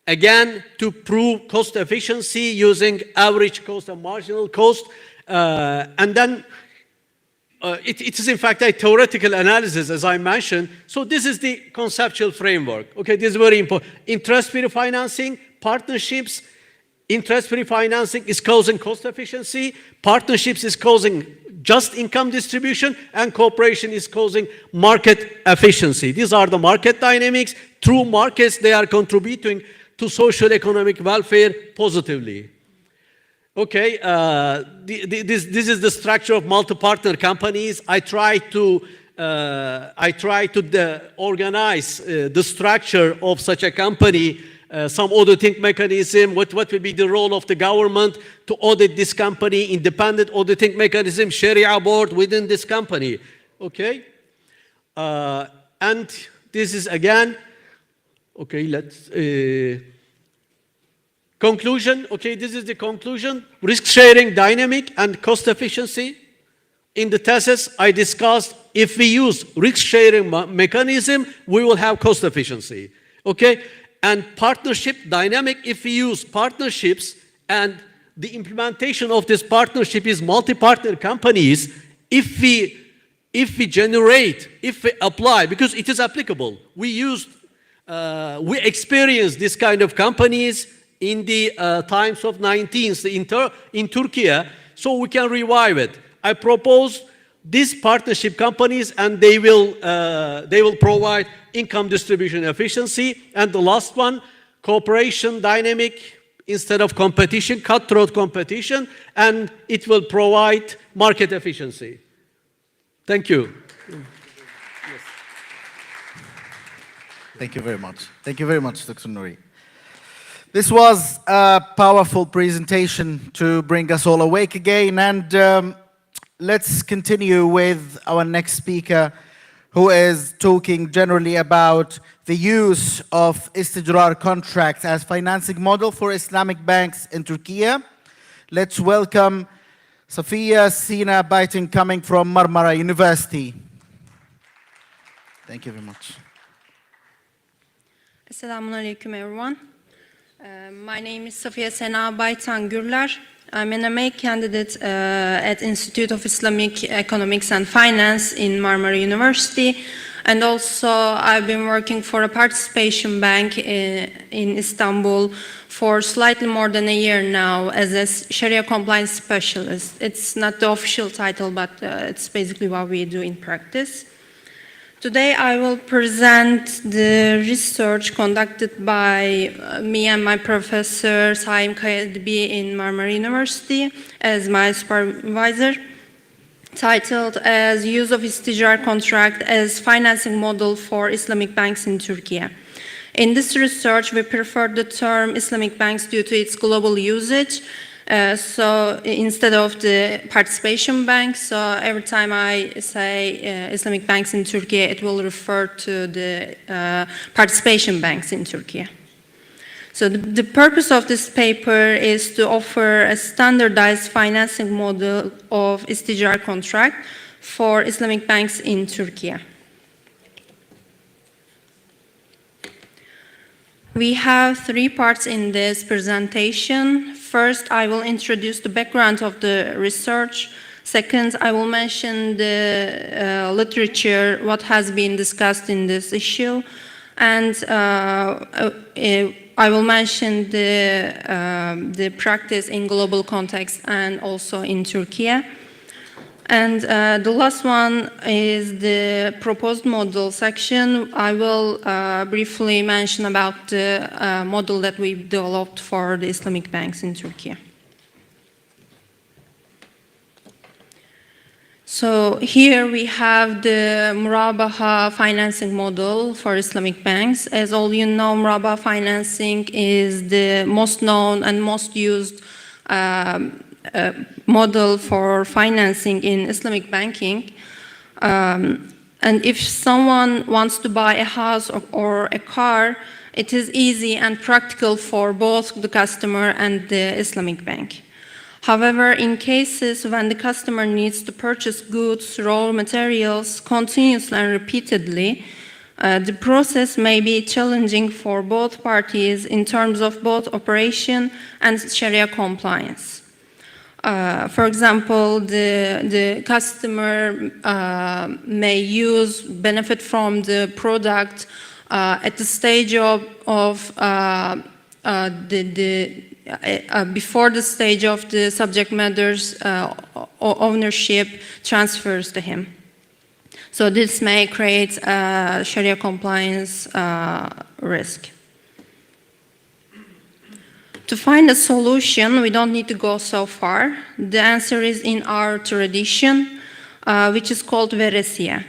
again, to prove cost efficiency using average cost and marginal cost. And then it is in fact a theoretical analysis, as I mentioned. So this is the conceptual framework. Okay, this is very important. Interest-free financing, partnerships. Interest-free financing is causing cost efficiency. Partnerships is causing just income distribution, and cooperation is causing market efficiency. These are the market dynamics. Through markets, they are contributing to social economic welfare positively. Okay, this is the structure of multi-partner companies. I try to organize the structure of such a company, some auditing mechanism, what will be the role of the government to audit this company, independent auditing mechanism, Sharia board within this company. Okay, and this is again, okay, let's. Conclusion, okay, this is the conclusion. Risk-sharing dynamic and cost efficiency. In the thesis, I discussed if we use risk-sharing mechanism, we will have cost efficiency, okay? And partnership dynamic, if we use partnerships and the implementation of this partnership is multi-partner companies, if we apply, because it is applicable, we experienced this kind of companies in the times of 19th in Türkiye, so we can revive it. I propose these partnership companies, and they will provide income distribution efficiency. And the last one, cooperation dynamic instead of competition, cutthroat competition, and it will provide market efficiency. Thank you. Yes. Thank you very much. Thank you very much, Dr. Nouri. This was a powerful presentation to bring us all awake again, and let's continue with our next speaker, who is talking generally about the use of istijrar contracts as financing model for Islamic banks in Turkey. Let's welcome Safiya Sina Baytin, coming from Marmara University. Thank you very much. Assalamu alaikum, everyone. My name is Safiya Sena Baytan Gürler. I'm an MA candidate at Institute of Islamic Economics and Finance in Marmara University. And also I've been working for a participation bank in Istanbul for slightly more than a year now as a Sharia compliance specialist. It's not the official title, but it's basically what we do in practice. Today I will present the research conducted by me and my professor Saim Kayadibi in Marmara University as my supervisor, titled as Use of Istijrar Contract as Financing Model for Islamic Banks in Turkey. In this research, we prefer the term Islamic banks due to its global usage. So instead of the participation banks, so every time I say Islamic banks in Turkey, it will refer to the participation banks in Turkey. So the purpose of this paper is to offer a standardized financing model of istijar contract for Islamic banks in Turkey. We have 3 parts in this presentation. First, I will introduce the background of the research. Second, I will mention the literature, what has been discussed in this issue. And I will mention the practice in global context and also in Turkey. And the last one is the proposed model section. I will briefly mention about the model that we developed for the Islamic banks in Turkey. So here we have the Murabaha financing model for Islamic banks. As all you know, Murabaha financing is the most known and most used model for financing in Islamic banking. And if someone wants to buy a house or a car, it is easy and practical for both the customer and the Islamic bank. However, in cases when the customer needs to purchase goods, raw materials continuously and repeatedly, the process may be challenging for both parties in terms of both operation and Sharia compliance. For example, the customer may benefit from the product at the stage before the stage of the subject matter's ownership transfers to him. So this may create a Sharia compliance risk. To find a solution, we don't need to go so far. The answer is in our tradition, which is called veresiye.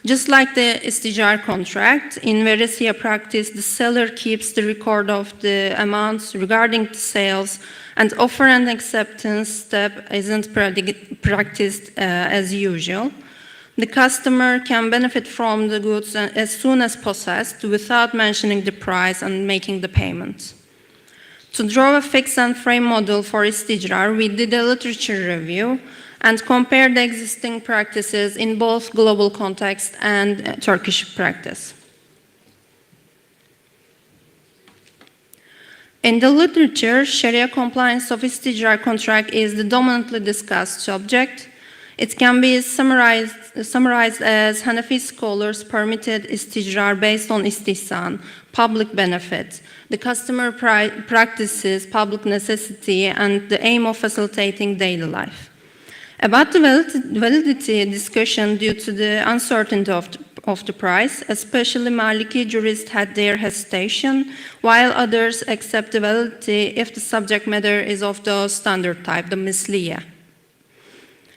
Just like the istijar contract, in veresiye practice, the seller keeps the record of the amounts regarding the sales, and offer and acceptance step isn't practiced as usual. The customer can benefit from the goods as soon as possessed without mentioning the price and making the payment. To draw a fix and frame model for istijar, we did a literature review and compared the existing practices in both global context and Turkish practice. In the literature, Sharia compliance of istijar contract is the dominantly discussed subject. It can be summarized as Hanafi scholars permitted istijar based on istihsan, public benefit. The customer practices public necessity and the aim of facilitating daily life. About the validity discussion due to the uncertainty of the price, especially Maliki jurists had their hesitation, while others accept the validity if the subject matter is of the standard type, the misliya.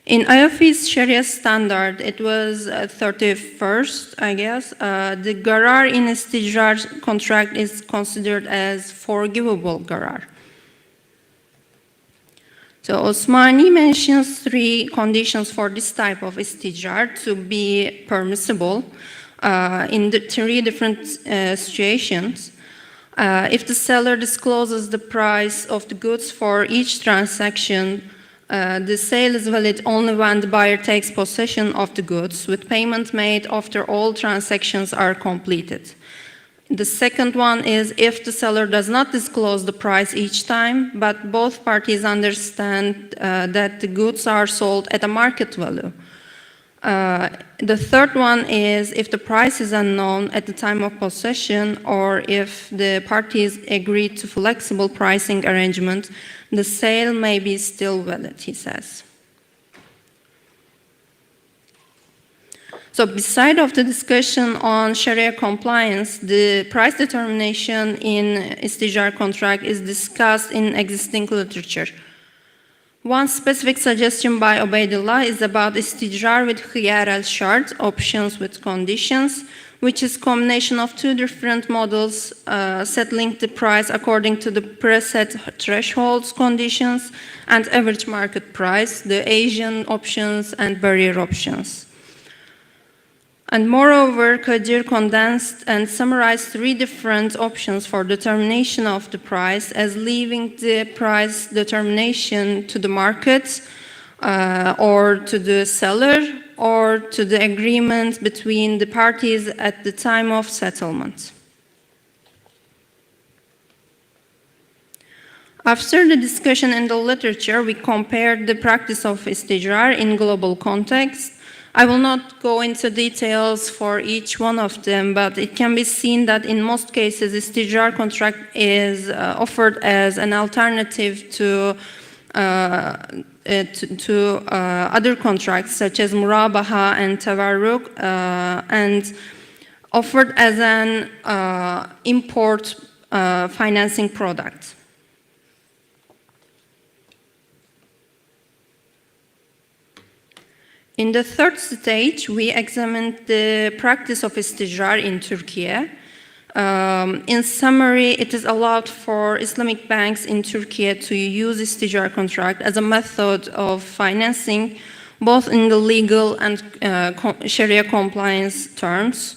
In ICYF's Sharia standard, it was 31st, I guess, the garar in istijar contract is considered as forgivable garar. So Osmani mentions 3 conditions for this type of istijar to be permissible in the 3 different situations. If the seller discloses the price of the goods for each transaction, the sale is valid only when the buyer takes possession of the goods, with payment made after all transactions are completed. The second one is if the seller does not disclose the price each time, but both parties understand that the goods are sold at a market value. The third one is if the price is unknown at the time of possession, or if the parties agree to flexible pricing arrangement, the sale may be still valid, he says. So beside of the discussion on Sharia compliance, the price determination in istijar contract is discussed in existing literature. One specific suggestion by Ubaidullah is about istijar with khiyar al-shart, options with conditions, which is combination of 2 different models settling the price according to the preset thresholds, conditions, and average market price, the Asian options and barrier options. And moreover, Kadir condensed and summarized 3 different options for determination of the price, as leaving the price determination to the market, or to the seller, or to the agreement between the parties at the time of settlement. After the discussion in the literature, we compared the practice of istijrar in global context. I will not go into details for each one of them, but it can be seen that in most cases, istijrar contract is offered as an alternative to other contracts such as murabaha and tawarruk, and offered as an import financing product. In the 3rd stage, we examined the practice of istijrar in Türkiye. In summary, it is allowed for Islamic banks in Turkey to use istijrar contract as a method of financing, both in the legal and Sharia compliance terms.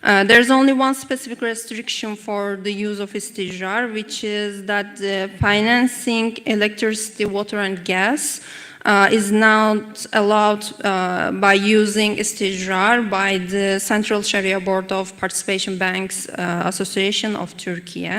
There's only one specific restriction for the use of istijrar, which is that the financing electricity, water, and gas is not allowed by using istijrar by the Central Sharia Board of Participation Banks Association of Turkey.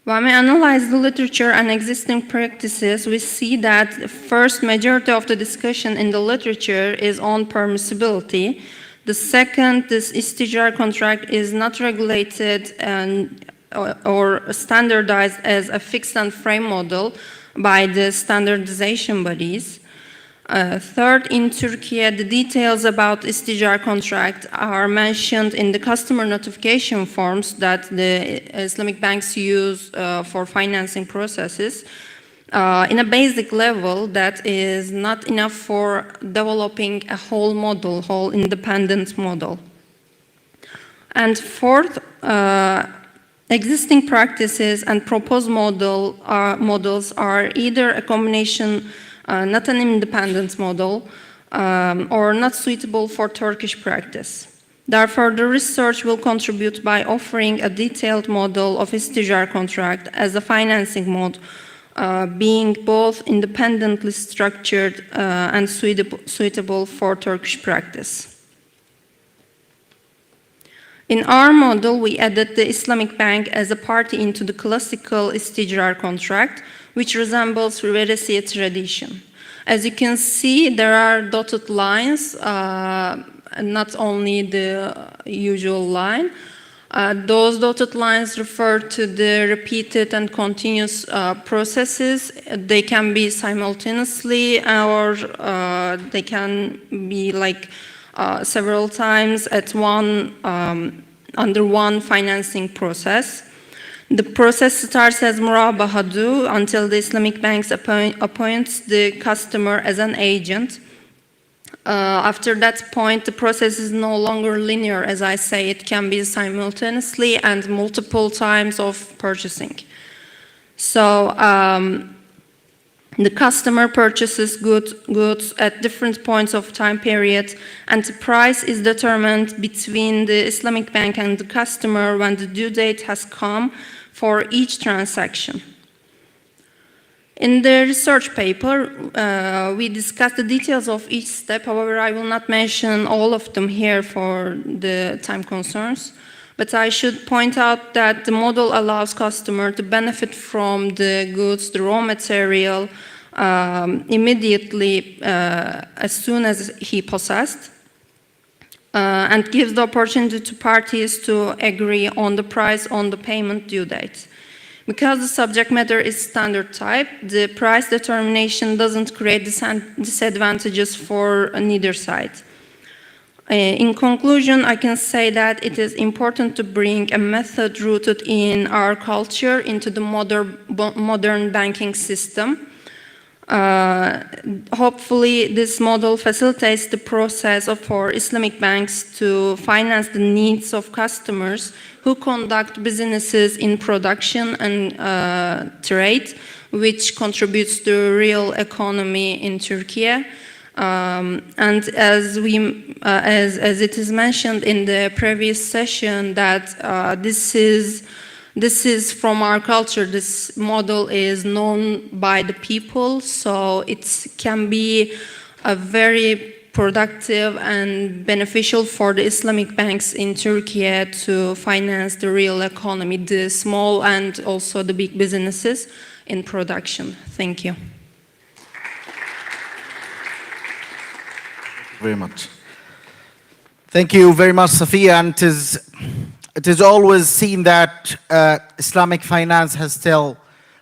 When we analyze the literature and existing practices, we see that the first majority of the discussion in the literature is on permissibility. The second, this istijrar contract is not regulated or standardized as a fixed and frame model by the standardization bodies. Third, in Turkey, the details about istijrar contract are mentioned in the customer notification forms that the Islamic banks use for financing processes in a basic level that is not enough for developing a whole model, whole independent model. And fourth, existing practices and proposed models are either a combination, not an independent model, or not suitable for Turkish practice. Therefore, the research will contribute by offering a detailed model of istijrar contract as a financing mode, being both independently structured and suitable for Turkish practice. In our model, we added the Islamic bank as a party into the classical istijrar contract, which resembles verisiye tradition. As you can see, there are dotted lines, not only the usual line. Those dotted lines refer to the repeated and continuous processes. They can be simultaneously, or they can be like several times at under one financing process. The process starts as murabahadu until the Islamic banks appoints the customer as an agent. After that point, the process is no longer linear, as I say. It can be simultaneously and multiple times of purchasing. So the customer purchases goods at different points of time period, and the price is determined between the Islamic bank and the customer when the due date has come for each transaction. In the research paper, we discussed the details of each step. However, I will not mention all of them here for the time concerns. But I should point out that the model allows customer to benefit from the goods, the raw material, immediately as soon as he possessed, and gives the opportunity to parties to agree on the price on the payment due date. Because the subject matter is standard type, the price determination doesn't create disadvantages for neither side. In conclusion, I can say that it is important to bring a method rooted in our culture into the modern banking system. Hopefully, this model facilitates the process for Islamic banks to finance the needs of customers who conduct businesses in production and trade, which contributes to the real economy in Turkey. And as it is mentioned in the previous session, that this is from our culture. This model is known by the people, so it can be a very productive and beneficial for the Islamic banks in Turkey to finance the real economy, the small and also the big businesses in production. Thank you. Very much. Thank you very much, Safiya. And it is always seen that Islamic finance has still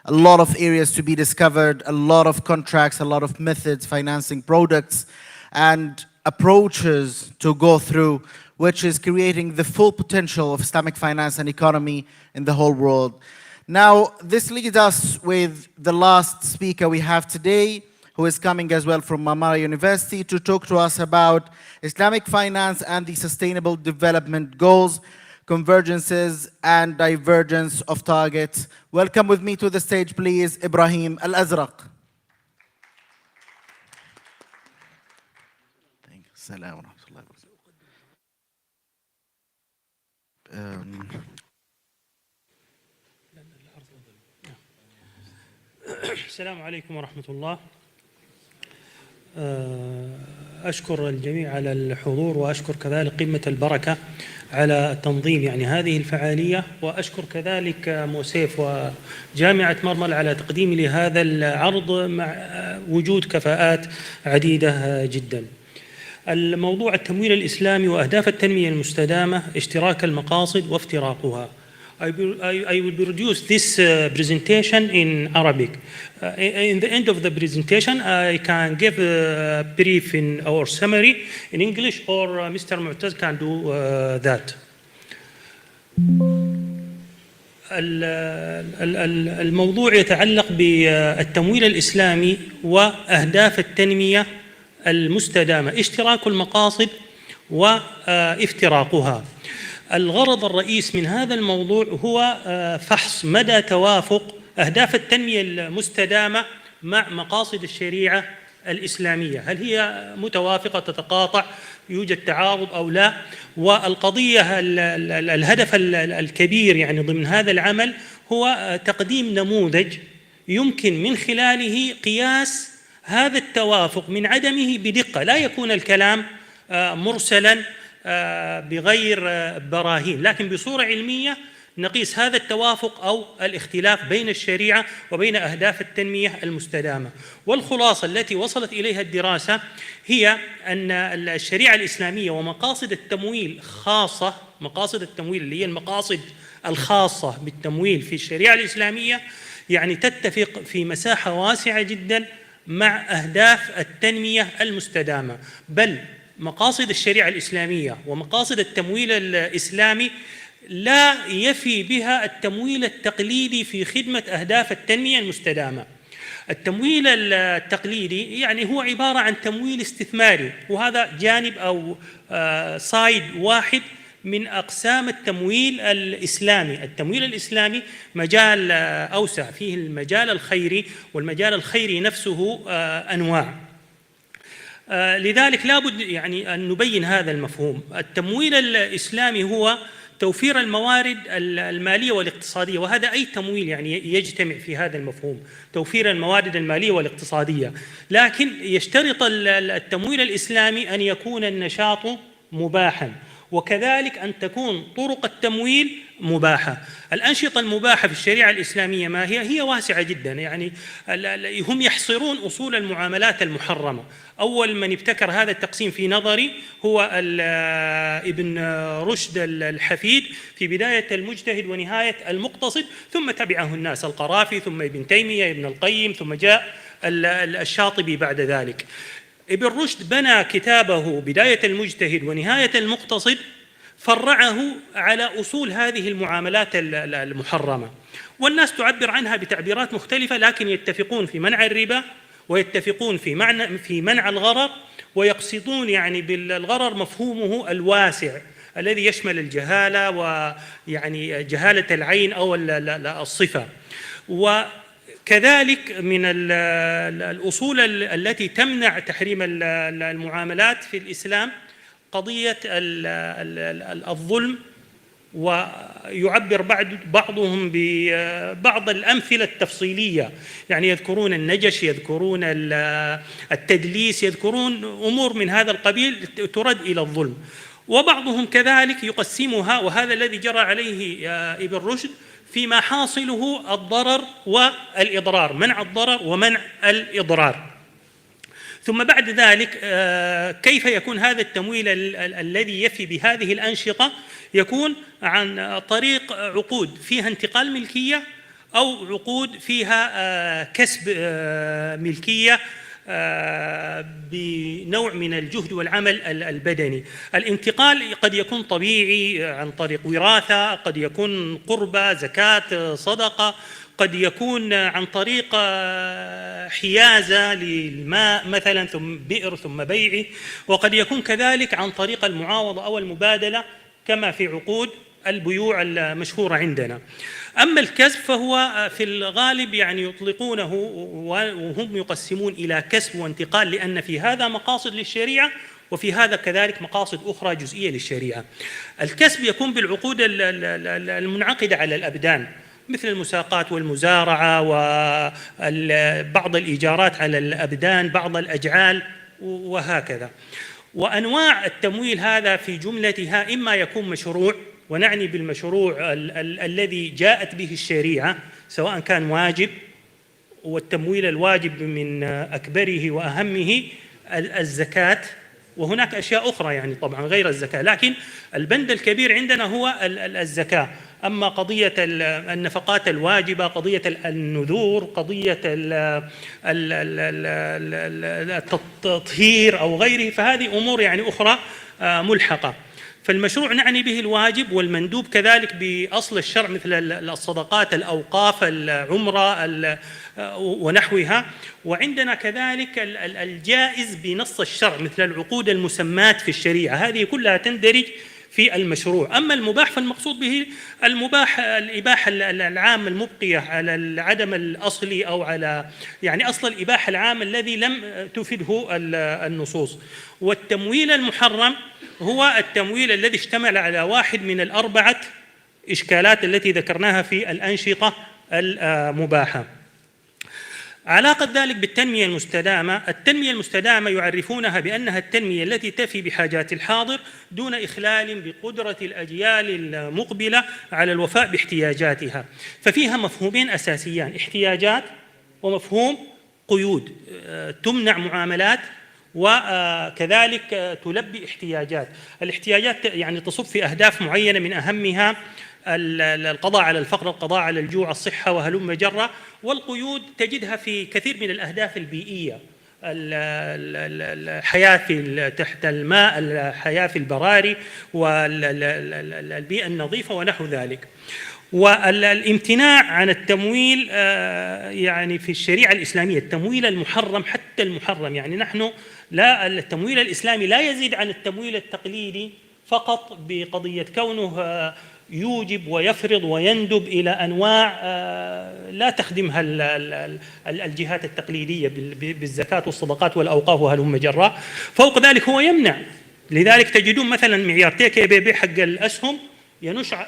a lot of areas to be discovered, a lot of contracts, a lot of methods, financing products, and approaches to go through, which is creating the full potential of Islamic finance and economy in the whole world. Now, this leads us with the last speaker we have today, who is coming as well from Marmara University to talk to us about Islamic finance and the sustainable development goals, convergences and divergence of targets. Welcome with me to the stage, please, Ibrahim Al-Azraq. السلام ورحمة الله وبركاته. السلام عليكم ورحمة الله. أشكر الجميع على الحضور، وأشكر كذلك قمة البركة على تنظيم هذه الفعالية، وأشكر كذلك موسيف وجامعة مرمل على تقديم لهذا العرض مع وجود كفاءات عديدة جدا. الموضوع التمويل الإسلامي وأهداف التنمية المستدامة، اشتراك المقاصد وافتراقها. I will produce this presentation in Arabic. In the end of the presentation, I can give a brief or summary in English, or Mr. Mu'taz can do that. الموضوع يتعلق بالتمويل الإسلامي وأهداف التنمية المستدامة، اشتراك المقاصد وافتراقها. الغرض الرئيس من هذا الموضوع هو فحص مدى توافق أهداف التنمية المستدامة مع مقاصد الشريعة الإسلامية، هل هي متوافقة، تتقاطع، يوجد تعارض أو لا. والقضية الهدف الكبير ضمن هذا العمل هو تقديم نموذج يمكن من خلاله قياس هذا التوافق من عدمه بدقة، لا يكون الكلام مرسلا بغير براهين، لكن بصورة علمية نقيس هذا التوافق أو الاختلاف بين الشريعة وبين أهداف التنمية المستدامة. والخلاصة التي وصلت إليها الدراسة هي أن الشريعة الإسلامية ومقاصد التمويل خاصة، مقاصد التمويل اللي هي المقاصد الخاصة بالتمويل في الشريعة الإسلامية تتفق في مساحة واسعة جدا مع أهداف التنمية المستدامة. بل مقاصد الشريعة الإسلامية ومقاصد التمويل الإسلامي لا يفي بها التمويل التقليدي في خدمة أهداف التنمية المستدامة. التمويل التقليدي هو عبارة عن تمويل استثماري، وهذا جانب أو صايد واحد من أقسام التمويل الإسلامي. التمويل الإسلامي مجال أوسع، فيه المجال الخيري، والمجال الخيري نفسه أنواع. لذلك لابد أن نبين هذا المفهوم. التمويل الإسلامي هو توفير الموارد المالية والاقتصادية، وهذا أي تمويل يجتمع في هذا المفهوم، توفير الموارد المالية والاقتصادية. لكن يشترط التمويل الإسلامي أن يكون النشاط مباحا، وكذلك أن تكون طرق التمويل مباحة. الأنشطة المباحة في الشريعة الإسلامية ما هي واسعة جدا، هم يحصرون أصول المعاملات المحرمة. أول من ابتكر هذا التقسيم في نظري هو ابن رشد الحفيد في بداية المجتهد ونهاية المقتصد، ثم تبعه الناس، القرافي، ثم ابن تيمية، ابن القيم، ثم جاء الشاطبي بعد ذلك. ابن رشد بنى كتابه بداية المجتهد ونهاية المقتصد، فرعه على أصول هذه المعاملات المحرمة، والناس تعبر عنها بتعبيرات مختلفة، لكن يتفقون في منع الربا، ويتفقون في منع الغرر، ويقصدون بالغرر مفهومه الواسع الذي يشمل الجهالة، جهالة العين أو الصفة. كذلك من الأصول التي تمنع تحريم المعاملات في الإسلام قضية الظلم، ويعبر بعضهم ببعض الأمثلة التفصيلية، يعني يذكرون النجش، يذكرون التدليس، يذكرون أمور من هذا القبيل ترد إلى الظلم. وبعضهم كذلك يقسمها، وهذا الذي جرى عليه ابن رشد، فيما حاصله الضرر والإضرار، منع الضرر ومنع الإضرار. ثم بعد ذلك كيف يكون هذا التمويل الذي يفي بهذه الأنشطة؟ يكون عن طريق عقود فيها انتقال ملكية أو عقود فيها كسب ملكية بنوع من الجهد والعمل البدني. الانتقال قد يكون طبيعي عن طريق وراثة، قد يكون قربة، زكاة، صدقة، قد يكون عن طريق حيازة للماء مثلا ثم بئر ثم بيعه، وقد يكون كذلك عن طريق المعاوضة أو المبادلة كما في عقود البيوع المشهورة عندنا. أما الكسب فهو في الغالب يعني يطلقونه وهم يقسمون إلى كسب وانتقال، لأن في هذا مقاصد للشريعة وفي هذا كذلك مقاصد أخرى جزئية للشريعة. الكسب يكون بالعقود المنعقدة على الأبدان، مثل المساقات والمزارعة وبعض الإيجارات على الأبدان، بعض الأجعال وهكذا. وأنواع التمويل هذا في جملتها إما يكون مشروع، ونعني بالمشروع الذي جاءت به الشريعة، سواء كان واجب، والتمويل الواجب من أكبره وأهمه الزكاة، وهناك أشياء أخرى يعني طبعا غير الزكاة، لكن البند الكبير عندنا هو الزكاة. أما قضية النفقات الواجبة، قضية النذور، قضية التطهير أو غيره، فهذه أمور يعني أخرى ملحقة. فالمشروع نعني به الواجب، والمندوب كذلك بأصل الشرع مثل الصدقات، الأوقاف، العمرة ونحوها. وعندنا كذلك الجائز بنص الشرع مثل العقود المسمات في الشريعة، هذه كلها تندرج في المشروع. أما المباح فالمقصود به المباح الإباحة العامة المبقية على العدم الأصلي، أو على يعني أصل الإباحة العامة الذي لم تفده النصوص. والتمويل المحرم هو التمويل الذي اشتمل على واحد من الأربعة إشكالات التي ذكرناها في الأنشطة المباحة. علاقة ذلك بالتنمية المستدامة، التنمية المستدامة يعرفونها بأنها التنمية التي تفي بحاجات الحاضر دون إخلال بقدرة الأجيال المقبلة على الوفاء باحتياجاتها. ففيها مفهومين أساسيان: احتياجات ومفهوم قيود، تمنع معاملات وكذلك تلبي احتياجات. الاحتياجات يعني تصب في أهداف معينة، من أهمها القضاء على الفقر، القضاء على الجوع، الصحة وهلم جرة. والقيود تجدها في كثير من الأهداف البيئية، الحياة تحت الماء، الحياة في البراري، والبيئة النظيفة ونحو ذلك. والامتناع عن التمويل يعني في الشريعة الإسلامية التمويل المحرم، حتى المحرم، يعني نحن لا، التمويل الإسلامي لا يزيد عن التمويل التقليدي فقط بقضية كونه يوجب ويفرض ويندب إلى أنواع لا تخدمها الجهات التقليدية بالزكاة والصدقات والأوقاف وهلم جراء. فوق ذلك هو يمنع. لذلك تجدون مثلا معيار TKBB حق الأسهم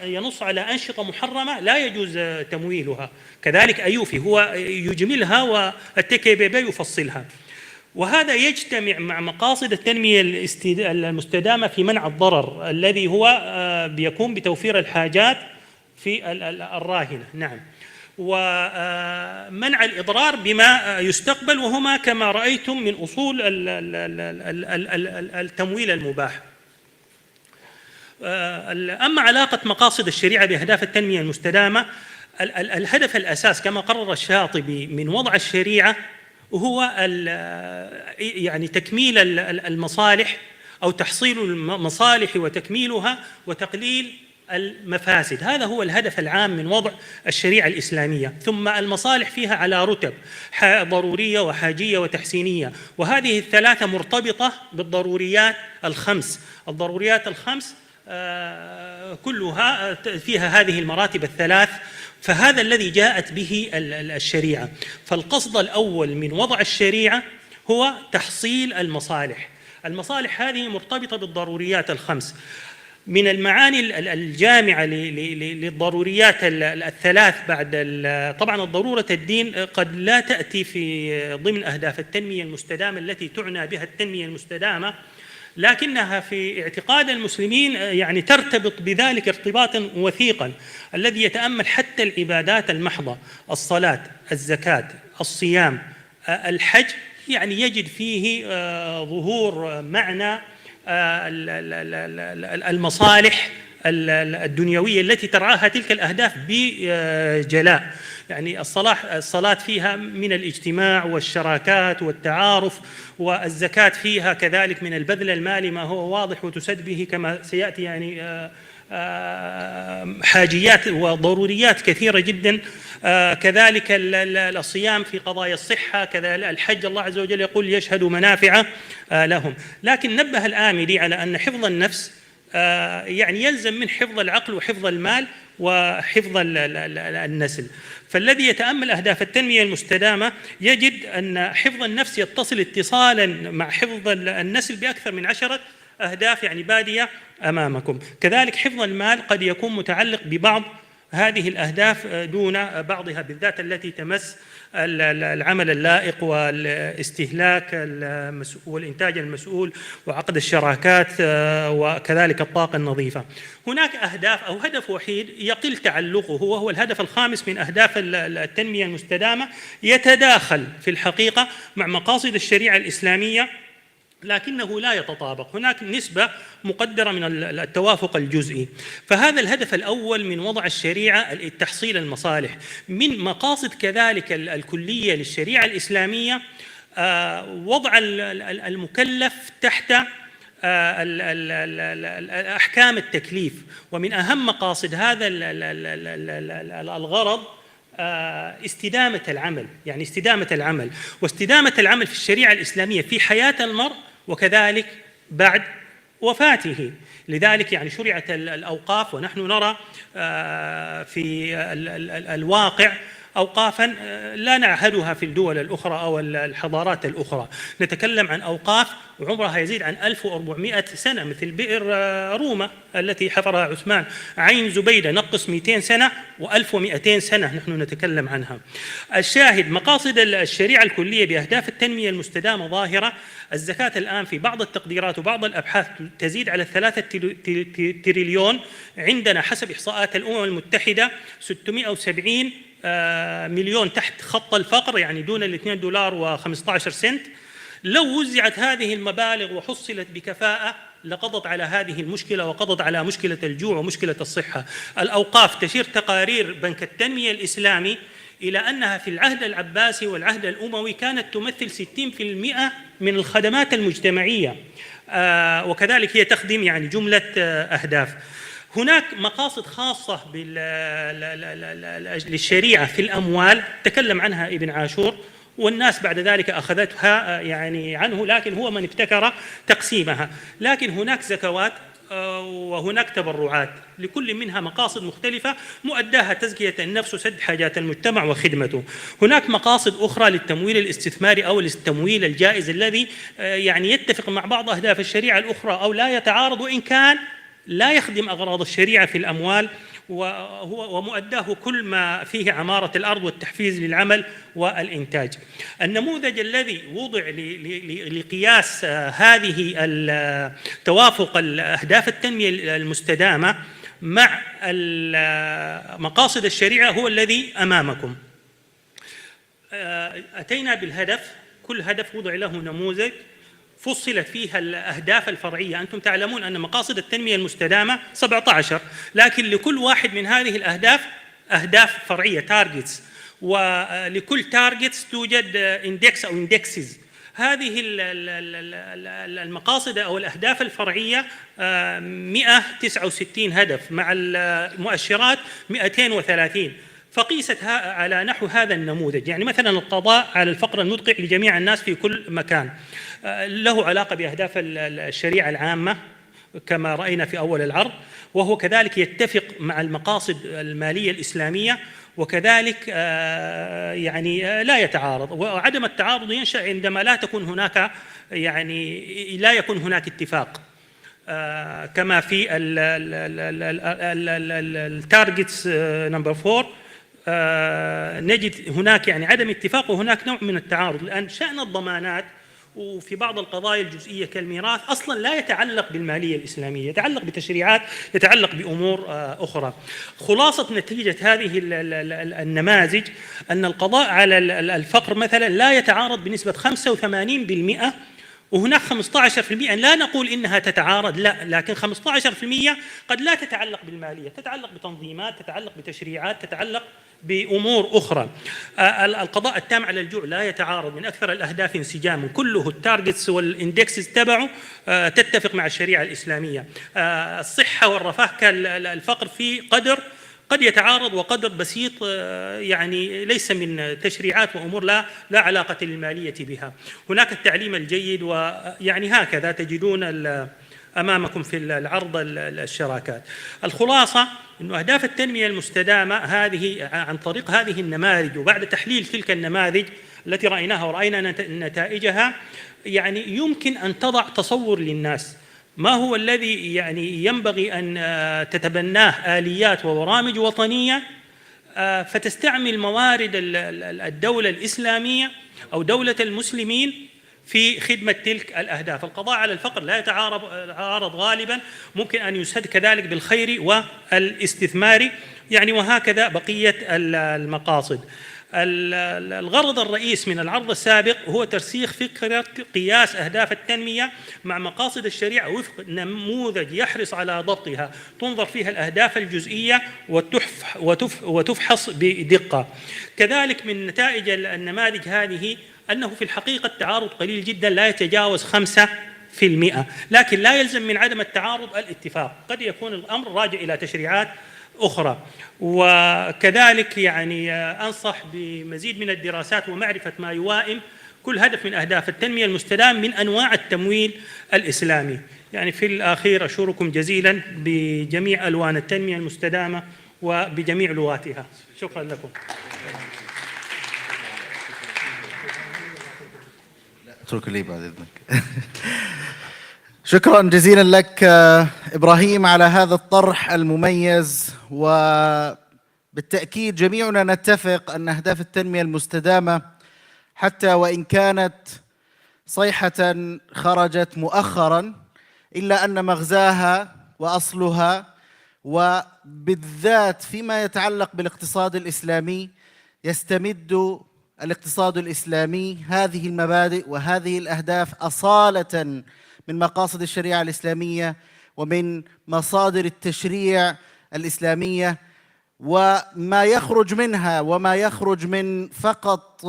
ينص على أنشطة محرمة لا يجوز تمويلها، كذلك أيوفي هو يجملها والTKBB يفصلها. وهذا يجتمع مع مقاصد التنمية المستدامة في منع الضرر الذي هو بيكون بتوفير الحاجات في الراهنة، نعم، ومنع الإضرار بما يستقبل، وهما كما رأيتم من أصول التمويل المباح. أما علاقة مقاصد الشريعة بأهداف التنمية المستدامة، الهدف الأساس كما قرر الشاطبي من وضع الشريعة هو يعني تكميل المصالح أو تحصيل المصالح وتكميلها وتقليل المفاسد. هذا هو الهدف العام من وضع الشريعة الإسلامية. ثم المصالح فيها على رتب: ضرورية وحاجية وتحسينية، وهذه الثلاثة مرتبطة بالضروريات الخمس. الضروريات الخمس كلها فيها هذه المراتب الثلاث. فهذا الذي جاءت به الشريعة. فالقصد الأول من وضع الشريعة هو تحصيل المصالح. المصالح هذه مرتبطة بالضروريات الخمس. من المعاني الجامعة للضروريات الثلاث بعد طبعا الضرورة الدين قد لا تأتي في ضمن أهداف التنمية المستدامة التي تعنى بها التنمية المستدامة، لكنها في اعتقاد المسلمين يعني ترتبط بذلك ارتباطا وثيقا الذي يتأمل حتى العبادات المحضة، الصلاة، الزكاة، الصيام، الحج، يعني يجد فيه ظهور معنى المصالح الدنيوية التي ترعاها تلك الأهداف بجلاء. يعني الصلاة فيها من الاجتماع والشراكات والتعارف، والزكاة فيها كذلك من البذل المالي ما هو واضح وتسد به كما سيأتي يعني حاجيات وضروريات كثيرة جدا. كذلك الصيام في قضايا الصحة، كذلك الحج الله عز وجل يقول يشهد منافع لهم. لكن نبه الآمدي على أن حفظ النفس يعني يلزم من حفظ العقل وحفظ المال وحفظ النسل. فالذي يتأمل أهداف التنمية المستدامة يجد أن حفظ النفس يتصل اتصالا مع حفظ النسل بأكثر من 10 أهداف يعني بادية أمامكم. كذلك حفظ المال قد يكون متعلق ببعض هذه الأهداف دون بعضها، بالذات التي تمس العمل اللائق والاستهلاك والإنتاج المسؤول وعقد الشراكات وكذلك الطاقة النظيفة. هناك أهداف أو هدف وحيد يقل تعلقه وهو الهدف الخامس من أهداف التنمية المستدامة، يتداخل في الحقيقة مع مقاصد الشريعة الإسلامية لكنه لا يتطابق، هناك نسبة مقدرة من التوافق الجزئي. فهذا الهدف الأول من وضع الشريعة تحصيل المصالح. من مقاصد كذلك الكلية للشريعة الإسلامية وضع المكلف تحت أحكام التكليف، ومن أهم مقاصد هذا الغرض استدامة العمل، يعني استدامة العمل واستدامة العمل في الشريعة الإسلامية في حياة المرء وكذلك بعد وفاته. لذلك يعني شرعت الأوقاف، ونحن نرى في الواقع أوقافا لا نعهدها في الدول الأخرى أو الحضارات الأخرى. نتكلم عن أوقاف وعمرها يزيد عن 1400 سنة، مثل بئر روما التي حفرها عثمان، عين زبيدة نقص 200 سنة و1200 سنة نحن نتكلم عنها. الشاهد مقاصد الشريعة الكلية بأهداف التنمية المستدامة ظاهرة. الزكاة الآن في بعض التقديرات وبعض الأبحاث تزيد على 3 تريليون، عندنا حسب إحصاءات الأمم المتحدة 670 مليون تحت خط الفقر، يعني دون $2.15. لو وزعت هذه المبالغ وحصلت بكفاءة لقضت على هذه المشكلة وقضت على مشكلة الجوع ومشكلة الصحة. الأوقاف تشير تقارير بنك التنمية الإسلامي إلى أنها في العهد العباسي والعهد الأموي كانت تمثل 60% من الخدمات المجتمعية، وكذلك هي تخدم يعني جملة أهداف. هناك مقاصد خاصة للشريعة في الأموال تكلم عنها ابن عاشور، والناس بعد ذلك أخذتها يعني عنه، لكن هو من ابتكر تقسيمها. لكن هناك زكوات وهناك تبرعات، لكل منها مقاصد مختلفة مؤداها تزكية النفس وسد حاجات المجتمع وخدمته. هناك مقاصد أخرى للتمويل الاستثماري أو التمويل الجائز الذي يعني يتفق مع بعض أهداف الشريعة الأخرى أو لا يتعارض، وإن كان لا يخدم أغراض الشريعة في الأموال، ومؤداه كل ما فيه عمارة الأرض والتحفيز للعمل والإنتاج. النموذج الذي وضع لقياس هذه توافق الأهداف التنمية المستدامة مع مقاصد الشريعة هو الذي أمامكم. أتينا بالهدف، كل هدف وضع له نموذج فصلت فيها الأهداف الفرعية. أنتم تعلمون أن مقاصد التنمية المستدامة 17، لكن لكل واحد من هذه الأهداف أهداف فرعية تارجتس، ولكل تارجتس توجد إندكس أو إندكسز. هذه المقاصد أو الأهداف الفرعية 169 هدف مع المؤشرات 230، فقيست على نحو هذا النموذج. يعني مثلا القضاء على الفقر المدقع لجميع الناس في كل مكان له علاقة بأهداف الشريعة العامة كما رأينا في أول العرض، وهو كذلك يتفق مع المقاصد المالية الإسلامية، وكذلك يعني لا يتعارض. وعدم التعارض ينشأ عندما لا تكون هناك يعني لا يكون هناك اتفاق كما في التارجتس نمبر 4 نجد هناك يعني عدم اتفاق وهناك نوع من التعارض، لأن شأن الضمانات وفي بعض القضايا الجزئية كالميراث أصلا لا يتعلق بالمالية الإسلامية، يتعلق بتشريعات، يتعلق بأمور أخرى. خلاصة نتيجة هذه النماذج أن القضاء على الفقر مثلا لا يتعارض بنسبة 85%، وهناك 15% لا نقول إنها تتعارض، لا، لكن 15% قد لا تتعلق بالمالية، تتعلق بتنظيمات، تتعلق بتشريعات، تتعلق بأمور أخرى. القضاء التام على الجوع لا يتعارض، من أكثر الأهداف انسجاما، كله التارجتس والإندكسز تبعه تتفق مع الشريعة الإسلامية. الصحة والرفاه كالفقر في قدر قد يتعارض وقدر بسيط يعني ليس من تشريعات وأمور لا علاقة للمالية بها. هناك التعليم الجيد، ويعني هكذا تجدون أمامكم في العرض الشراكات. الخلاصة أن أهداف التنمية المستدامة هذه عن طريق هذه النماذج، وبعد تحليل تلك النماذج التي رأيناها ورأينا نتائجها، يعني يمكن أن تضع تصور للناس ما هو الذي يعني ينبغي أن تتبناه آليات وبرامج وطنية فتستعمل موارد الدولة الإسلامية أو دولة المسلمين في خدمة تلك الأهداف. القضاء على الفقر لا يتعارض غالبا، ممكن أن يسد كذلك بالخير والاستثمار، يعني وهكذا بقية المقاصد. الغرض الرئيس من العرض السابق هو ترسيخ فكرة قياس أهداف التنمية مع مقاصد الشريعة وفق نموذج يحرص على ضبطها، تنظر فيها الأهداف الجزئية وتفحص بدقة. كذلك من نتائج النماذج هذه أنه في الحقيقة التعارض قليل جدا، لا يتجاوز 5%، لكن لا يلزم من عدم التعارض الاتفاق، قد يكون الأمر راجع إلى تشريعات أخرى. وكذلك يعني أنصح بمزيد من الدراسات ومعرفة ما يوائم كل هدف من أهداف التنمية المستدامة من أنواع التمويل الإسلامي. يعني في الأخير أشكركم جزيلا بجميع ألوان التنمية المستدامة وبجميع لغاتها. شكرا لكم. اترك لي بعد إذنك. شكرا جزيلا لك إبراهيم على هذا الطرح المميز، وبالتأكيد جميعنا نتفق أن أهداف التنمية المستدامة حتى وإن كانت صيحة خرجت مؤخرا إلا أن مغزاها وأصلها وبالذات فيما يتعلق بالاقتصاد الإسلامي يستمد الاقتصاد الإسلامي هذه المبادئ وهذه الأهداف أصالة من مقاصد الشريعة الإسلامية ومن مصادر التشريع الإسلامية، وما يخرج منها وما يخرج من فقط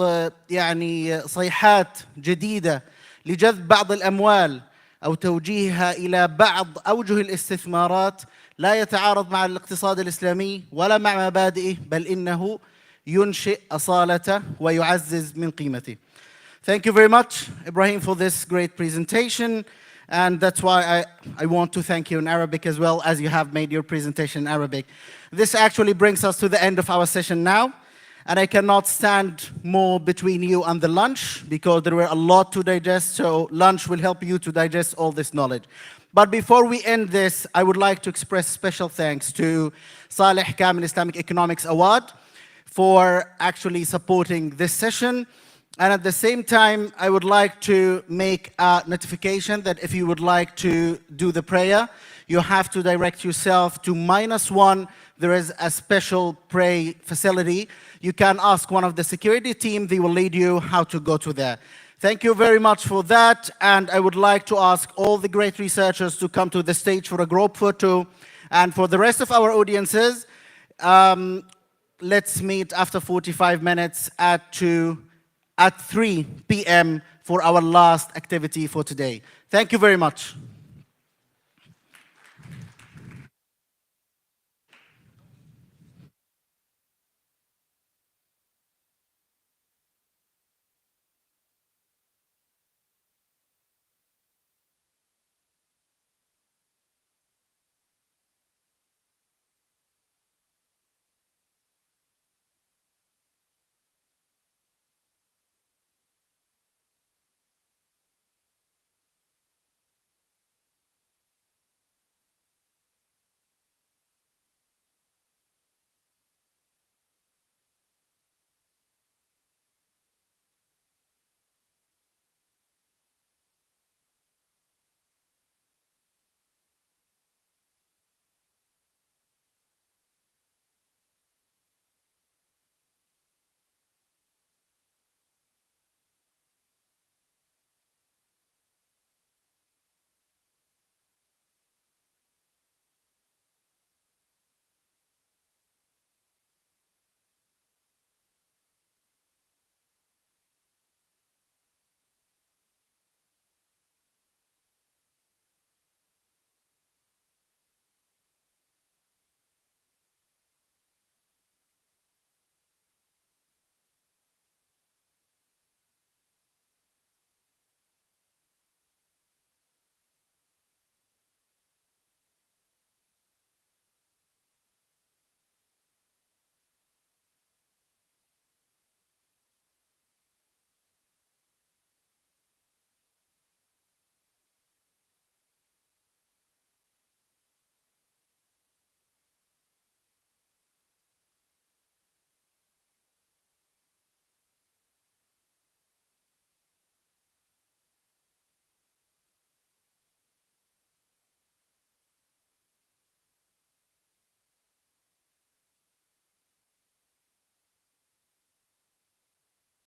يعني صيحات جديدة لجذب بعض الأموال أو توجيهها إلى بعض أوجه الاستثمارات لا يتعارض مع الاقتصاد الإسلامي ولا مع مبادئه، بل إنه ينشئ أصالته ويعزز من قيمته. Thank you very much, Ibrahim, for this great presentation. And that's why I want to thank you in Arabic as well, as you have made your presentation in Arabic. This actually brings us to the end of our session now. And I cannot stand more between you and the lunch because there were a lot to digest. So lunch will help you to digest all this knowledge. But before we end this, I would like to express special thanks to Saleh Kamil Islamic Economics Award for actually supporting this session. And at the same time, I would like to make a notification that if you would like to do the prayer, you have to direct yourself to -1. There is a special pray facility. You can ask one of the security team. They will lead you how to go to there. Thank you very much for that. And I would like to ask all the great researchers to come to the stage for a group photo. And for the rest of our audiences, let's meet after 45 minutes at 3 p.m. for our last activity for today. Thank you very much.